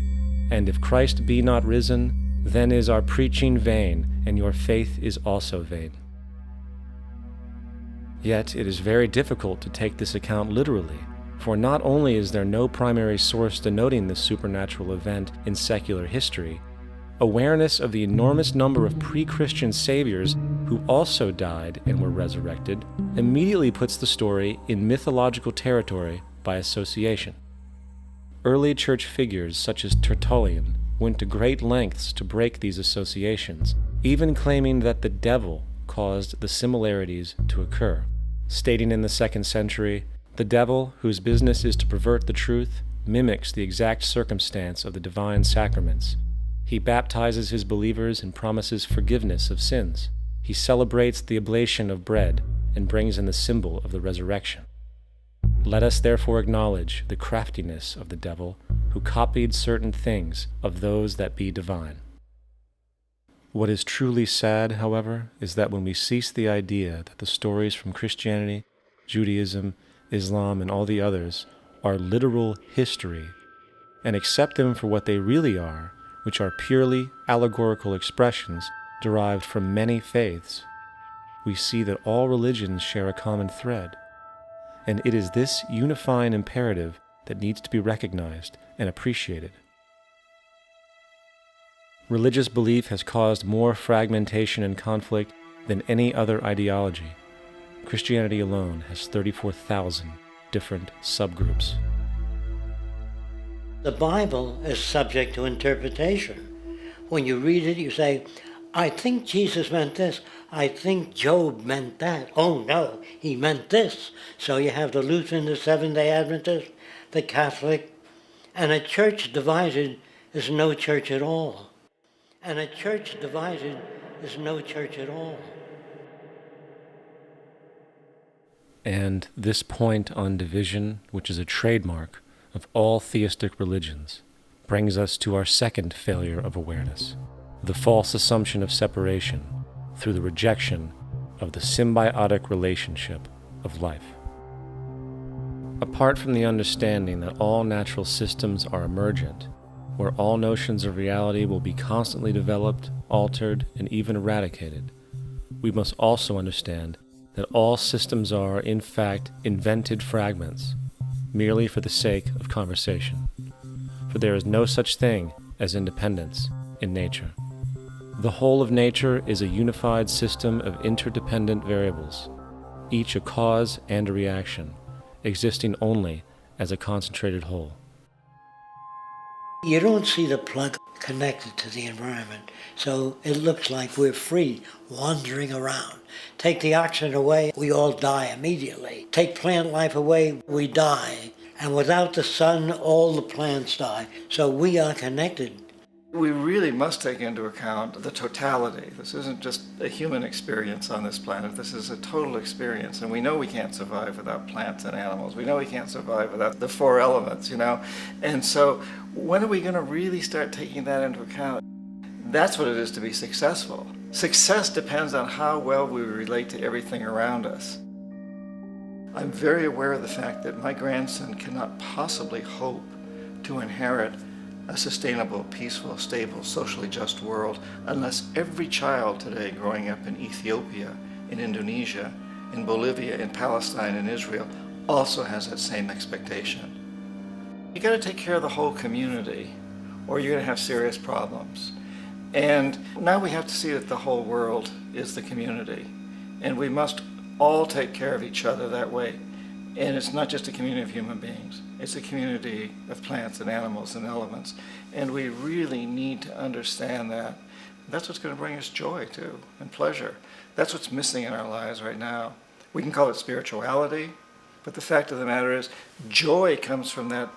"And if Christ be not risen, then is our preaching vain, and your faith is also vain." Yet it is very difficult to take this account literally, for not only is there no primary source denoting this supernatural event in secular history, awareness of the enormous number of pre-Christian saviors who also died and were resurrected immediately puts the story in mythological territory by association. Early church figures such as Tertullian went to great lengths to break these associations, even claiming that the devil caused the similarities to occur, stating in the 2nd century, "The devil, whose business is to pervert the truth, mimics the exact circumstance of the divine sacraments. He baptizes his believers and promises forgiveness of sins. He celebrates the oblation of bread and brings in the symbol of the resurrection. Let us therefore acknowledge the craftiness of the devil, who copied certain things of those that be divine." What is truly sad, however, is that when we cease the idea that the stories from Christianity, Judaism, Islam, and all the others are literal history, and accept them for what they really are, which are purely allegorical expressions derived from many faiths, we see that all religions share a common thread, and it is this unifying imperative that needs to be recognized and appreciated. Religious belief has caused more fragmentation and conflict than any other ideology. Christianity alone has 34,000 different subgroups. The Bible is subject to interpretation. When you read it, you say, I think Jesus meant this. I think Job meant that. Oh no, he meant this. So you have the Lutheran, the Seventh-day Adventist, the Catholic, and a church divided is no church at all. And a church divided is no church at all. And this point on division, which is a trademark of all theistic religions, brings us to our second failure of awareness, the false assumption of separation through the rejection of the symbiotic relationship of life. Apart from the understanding that all natural systems are emergent, where all notions of reality will be constantly developed, altered, and even eradicated, we must also understand that all systems are, in fact, invented fragments, merely for the sake of conversation. For there is no such thing as independence in nature. The whole of nature is a unified system of interdependent variables, each a cause and a reaction, existing only as a concentrated whole. You don't see the plug connected to the environment, so it looks like we're free, wandering around. Take the oxygen away, we all die immediately. Take plant life away, we die. And without the sun, all the plants die. So we are connected. We really must take into account the totality. This isn't just a human experience on this planet. This is a total experience. And we know we can't survive without plants and animals. We know we can't survive without the four elements, you know. And so when are we going to really start taking that into account? That's what it is to be successful. Success depends on how well we relate to everything around us. I'm very aware of the fact that my grandson cannot possibly hope to inherit a sustainable, peaceful, stable, socially just world unless every child today growing up in Ethiopia, in Indonesia, in Bolivia, in Palestine, in Israel also has that same expectation. You got to take care of the whole community or you're going to have serious problems. And now we have to see that the whole world is the community, and we must all take care of each other that way. And it's not just a community of human beings, it's a community of plants and animals and elements. And we really need to understand that. That's what's going to bring us joy too, and pleasure. That's what's missing in our lives right now. We can call it spirituality, but the fact of the matter is, joy comes from that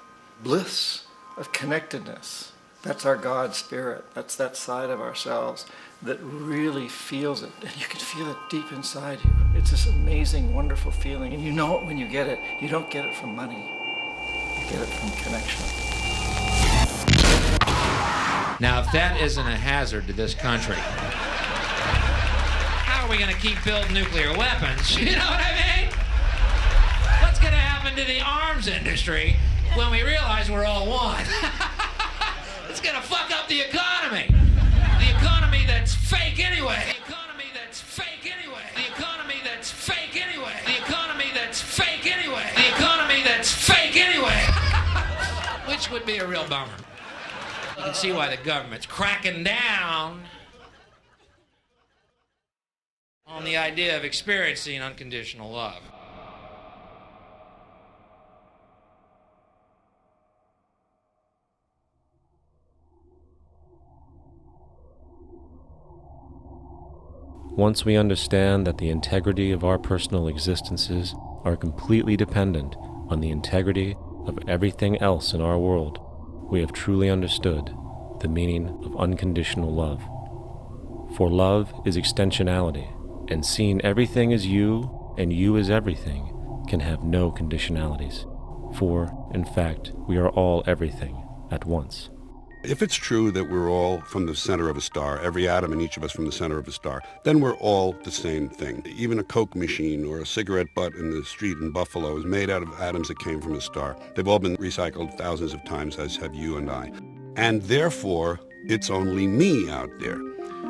bliss of connectedness. That's our God spirit. That's that side of ourselves that really feels it. And you can feel it deep inside you. It's this amazing, wonderful feeling. And you know it when you get it. You don't get it from money. You get it from connection. Now, if that isn't a hazard to this country, how are we going to keep building nuclear weapons? You know what I mean? What's going to happen to the arms industry when we realize we're all one? It's going to fuck up the economy. The economy that's fake anyway. The economy that's fake anyway. The economy that's fake anyway. The economy that's fake anyway. The economy that's fake anyway. Which would be a real bummer. You can see why the government's cracking down on the idea of experiencing unconditional love. Once we understand that the integrity of our personal existences are completely dependent on the integrity of everything else in our world, we have truly understood the meaning of unconditional love. For love is extensionality, and seeing everything as you and you as everything can have no conditionalities. For, in fact, we are all everything at once. If it's true that we're all from the center of a star, every atom in each of us from the center of a star, then we're all the same thing. Even a Coke machine or a cigarette butt in the street in Buffalo is made out of atoms that came from a star. They've all been recycled thousands of times, as have you and I. And therefore, it's only me out there.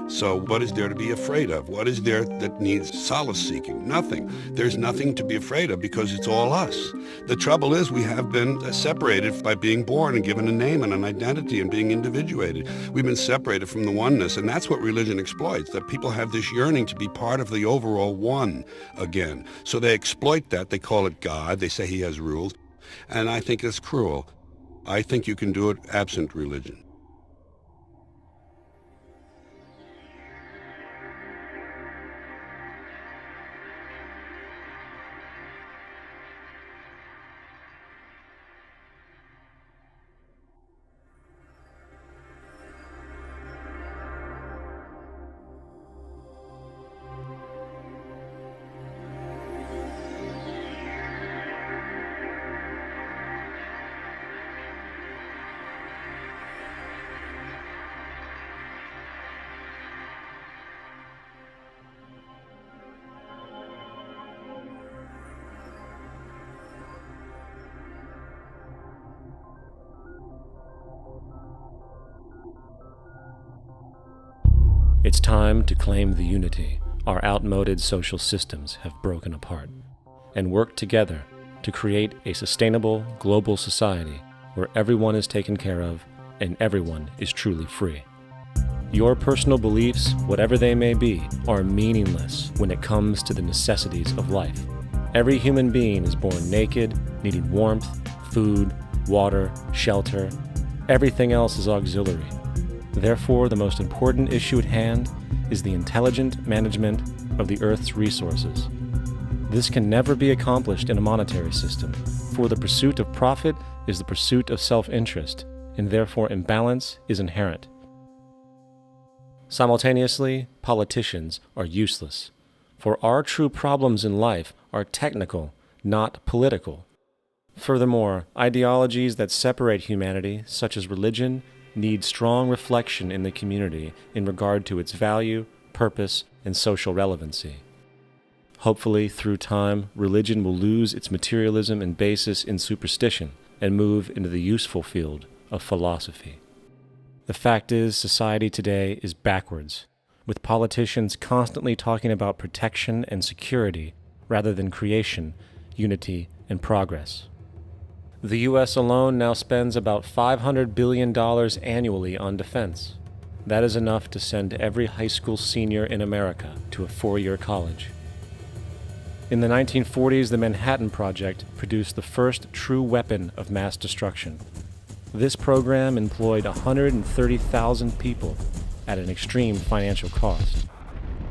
So what is there to be afraid of? What is there that needs solace-seeking? Nothing. There's nothing to be afraid of because it's all us. The trouble is we have been separated by being born and given a name and an identity and being individuated. We've been separated from the oneness, and that's what religion exploits, that people have this yearning to be part of the overall one again. So they exploit that. They call it God. They say he has rules. And I think it's cruel. I think you can do it absent religion. It's time to claim the unity our outmoded social systems have broken apart, and work together to create a sustainable global society where everyone is taken care of and everyone is truly free. Your personal beliefs, whatever they may be, are meaningless when it comes to the necessities of life. Every human being is born naked, needing warmth, food, water, shelter. Everything else is auxiliary. Therefore, the most important issue at hand is the intelligent management of the Earth's resources. This can never be accomplished in a monetary system, for the pursuit of profit is the pursuit of self-interest, and therefore imbalance is inherent. Simultaneously, politicians are useless, for our true problems in life are technical, not political. Furthermore, ideologies that separate humanity, such as religion, need strong reflection in the community in regard to its value, purpose, and social relevancy. Hopefully, through time, religion will lose its materialism and basis in superstition and move into the useful field of philosophy. The fact is, society today is backwards, with politicians constantly talking about protection and security rather than creation, unity, and progress. The U.S. alone now spends about $500 billion annually on defense. That is enough to send every high school senior in America to a 4-year college. In the 1940s, the Manhattan Project produced the first true weapon of mass destruction. This program employed 130,000 people at an extreme financial cost.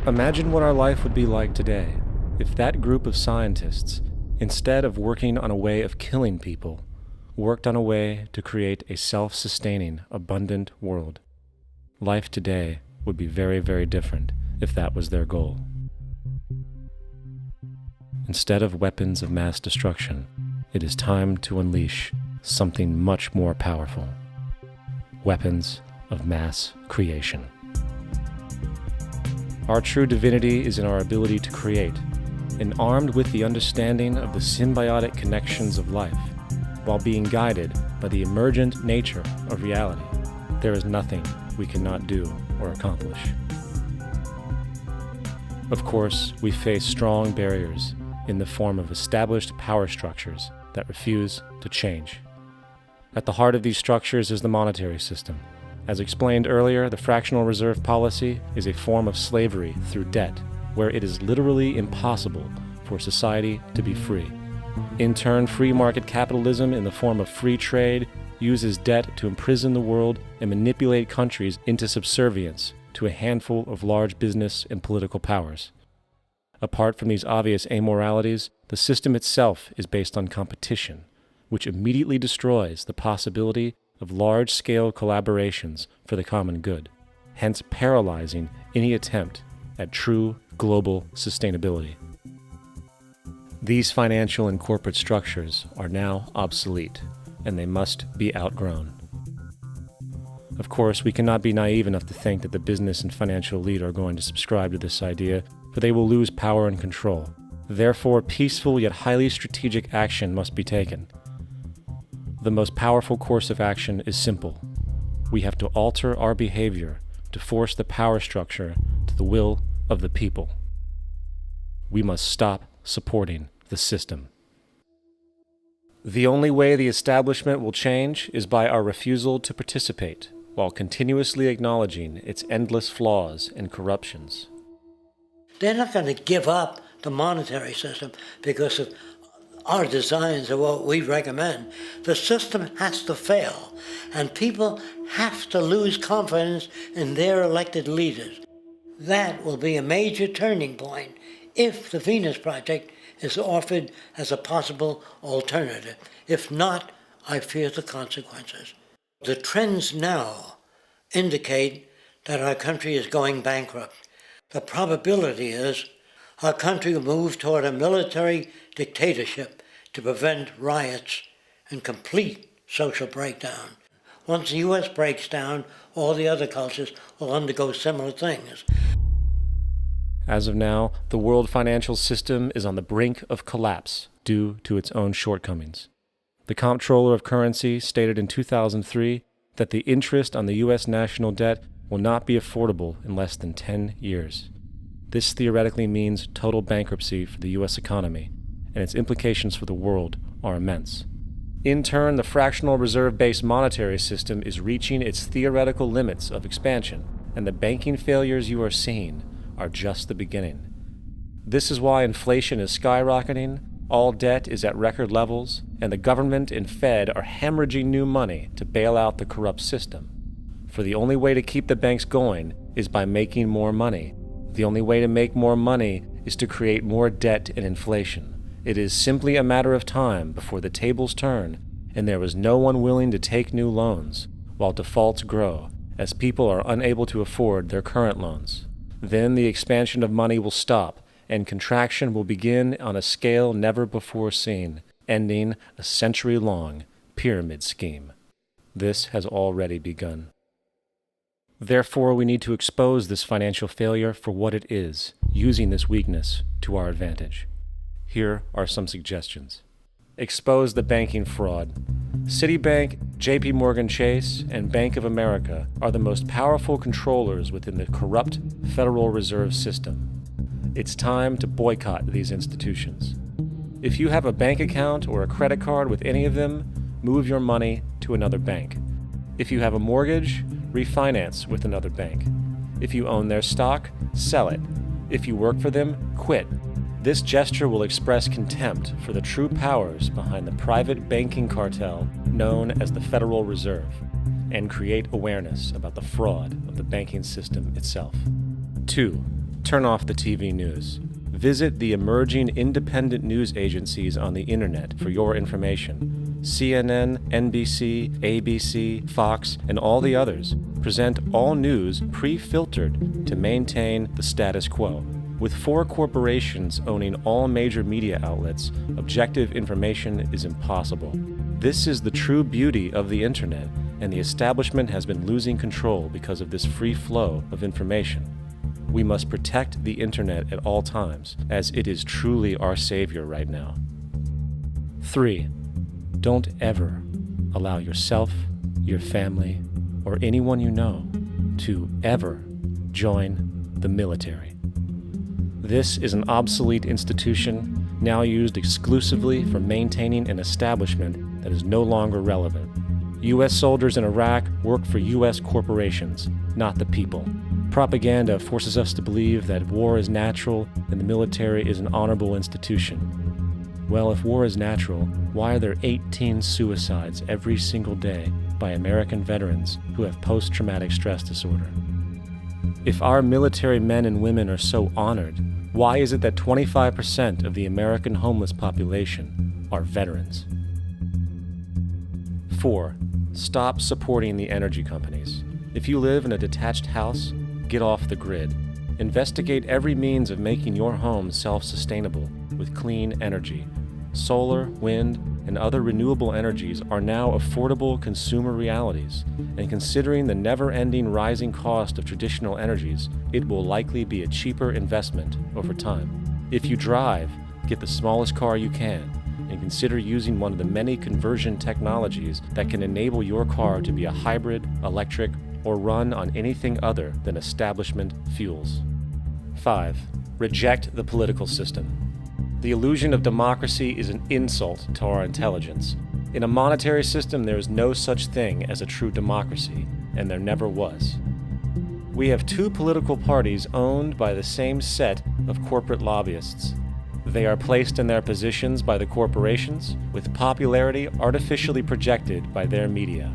Imagine what our life would be like today if that group of scientists, instead of working on a way of killing people, worked on a way to create a self-sustaining, abundant world. Life today would be very, very different if that was their goal. Instead of weapons of mass destruction, it is time to unleash something much more powerful. Weapons of mass creation. Our true divinity is in our ability to create, and armed with the understanding of the symbiotic connections of life, while being guided by the emergent nature of reality, there is nothing we cannot do or accomplish. Of course, we face strong barriers in the form of established power structures that refuse to change. At the heart of these structures is the monetary system. As explained earlier, the fractional reserve policy is a form of slavery through debt, where it is literally impossible for society to be free. In turn, free market capitalism in the form of free trade uses debt to imprison the world and manipulate countries into subservience to a handful of large business and political powers. Apart from these obvious amoralities, the system itself is based on competition, which immediately destroys the possibility of large-scale collaborations for the common good, hence paralyzing any attempt at true global sustainability. These financial and corporate structures are now obsolete, and they must be outgrown. Of course, we cannot be naive enough to think that the business and financial elite are going to subscribe to this idea, for they will lose power and control. Therefore, peaceful yet highly strategic action must be taken. The most powerful course of action is simple. We have to alter our behavior to force the power structure to the will of the people. We must stop supporting the system. The only way the establishment will change is by our refusal to participate, while continuously acknowledging its endless flaws and corruptions. They're not going to give up the monetary system because of our designs of what we recommend. The system has to fail, and people have to lose confidence in their elected leaders. That will be a major turning point if the Venus Project is offered as a possible alternative. If not, I fear the consequences. The trends now indicate that our country is going bankrupt. The probability is our country will move toward a military dictatorship to prevent riots and complete social breakdown. Once the U.S. breaks down, all the other cultures will undergo similar things. As of now, the world financial system is on the brink of collapse due to its own shortcomings. The Comptroller of Currency stated in 2003 that the interest on the U.S. national debt will not be affordable in less than 10 years. This theoretically means total bankruptcy for the U.S. economy, and its implications for the world are immense. In turn, the fractional reserve-based monetary system is reaching its theoretical limits of expansion, and the banking failures you are seeing are just the beginning. This is why inflation is skyrocketing, all debt is at record levels, and the government and Fed are hemorrhaging new money to bail out the corrupt system. For the only way to keep the banks going is by making more money. The only way to make more money is to create more debt and inflation. It is simply a matter of time before the tables turn, and there is no one willing to take new loans, while defaults grow, as people are unable to afford their current loans. Then the expansion of money will stop, and contraction will begin on a scale never before seen, ending a century-long pyramid scheme. This has already begun. Therefore, we need to expose this financial failure for what it is, using this weakness to our advantage. Here are some suggestions. Expose the banking fraud. Citibank, JP Morgan Chase, and Bank of America are the most powerful controllers within the corrupt Federal Reserve System. It's time to boycott these institutions. If you have a bank account or a credit card with any of them, move your money to another bank. If you have a mortgage, refinance with another bank. If you own their stock, sell it. If you work for them, quit. This gesture will express contempt for the true powers behind the private banking cartel known as the Federal Reserve, and create awareness about the fraud of the banking system itself. 2. Turn off the TV news. Visit the emerging independent news agencies on the internet for your information. CNN, NBC, ABC, Fox, and all the others present all news pre-filtered to maintain the status quo. With 4 corporations owning all major media outlets, objective information is impossible. This is the true beauty of the internet, and the establishment has been losing control because of this free flow of information. We must protect the internet at all times, as it is truly our savior right now. 3. Don't ever allow yourself, your family, or anyone you know to ever join the military. This is an obsolete institution now used exclusively for maintaining an establishment that is no longer relevant. U.S. soldiers in Iraq work for U.S. corporations, not the people. Propaganda forces us to believe that war is natural and the military is an honorable institution. Well, if war is natural, why are there 18 suicides every single day by American veterans who have post-traumatic stress disorder? If our military men and women are so honored, why is it that 25% of the American homeless population are veterans? 4. Stop supporting the energy companies. If you live in a detached house, get off the grid. Investigate every means of making your home self-sustainable with clean energy. solar, wind, and other renewable energies are now affordable consumer realities, and considering the never-ending rising cost of traditional energies, it will likely be a cheaper investment over time. If you drive, get the smallest car you can, and consider using one of the many conversion technologies that can enable your car to be a hybrid, electric, or run on anything other than establishment fuels. 5. Reject the political system. The illusion of democracy is an insult to our intelligence. In a monetary system, there is no such thing as a true democracy, and there never was. We have two political parties owned by the same set of corporate lobbyists. They are placed in their positions by the corporations, with popularity artificially projected by their media.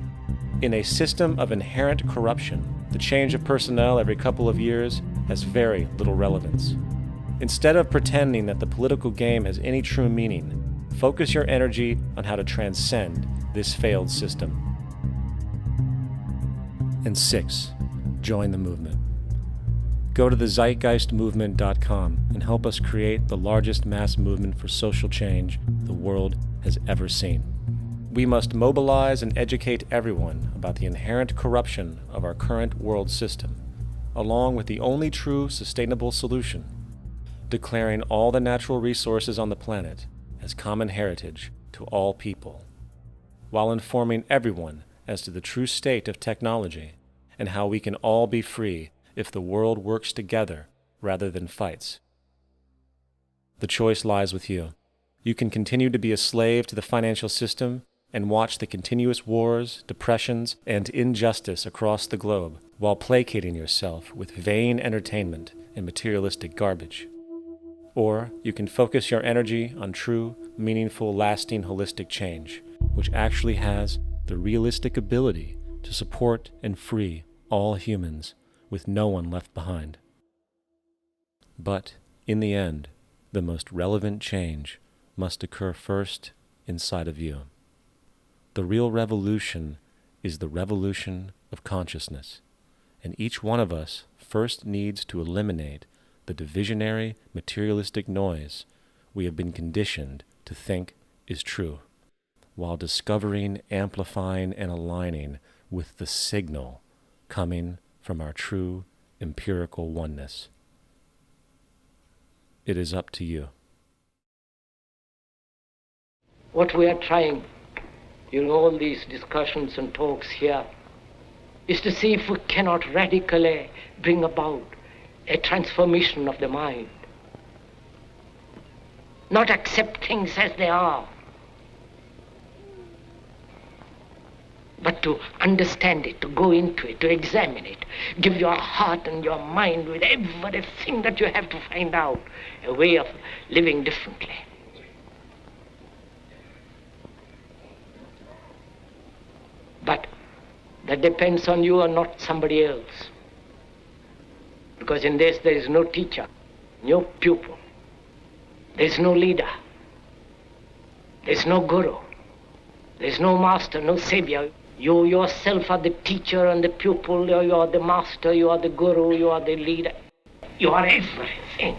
In a system of inherent corruption, the change of personnel every couple of years has very little relevance. Instead of pretending that the political game has any true meaning, focus your energy on how to transcend this failed system. And 6, join the movement. Go to the zeitgeistmovement.com and help us create the largest mass movement for social change the world has ever seen. We must mobilize and educate everyone about the inherent corruption of our current world system, along with the only true sustainable solution, declaring all the natural resources on the planet as common heritage to all people, while informing everyone as to the true state of technology and how we can all be free if the world works together rather than fights. The choice lies with you. You can continue to be a slave to the financial system and watch the continuous wars, depressions, and injustice across the globe while placating yourself with vain entertainment and materialistic garbage. Or you can focus your energy on true, meaningful, lasting, holistic change, which actually has the realistic ability to support and free all humans with no one left behind. But, in the end, the most relevant change must occur first inside of you. The real revolution is the revolution of consciousness, and each one of us first needs to eliminate the divisionary, materialistic noise we have been conditioned to think is true, while discovering, amplifying, and aligning with the signal coming from our true empirical oneness. It is up to you. What we are trying in all these discussions and talks here is to see if we cannot radically bring about a transformation of the mind. Not accept things as they are, but to understand it, to go into it, to examine it, give your heart and your mind with everything that you have to find out a way of living differently. But that depends on you and not somebody else. Because in this there is no teacher, no pupil, there is no leader, there is no guru, there is no master, no savior. You yourself are the teacher and the pupil, you are the master, you are the guru, you are the leader. You are everything.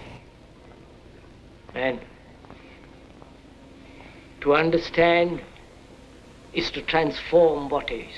And to understand is to transform what is.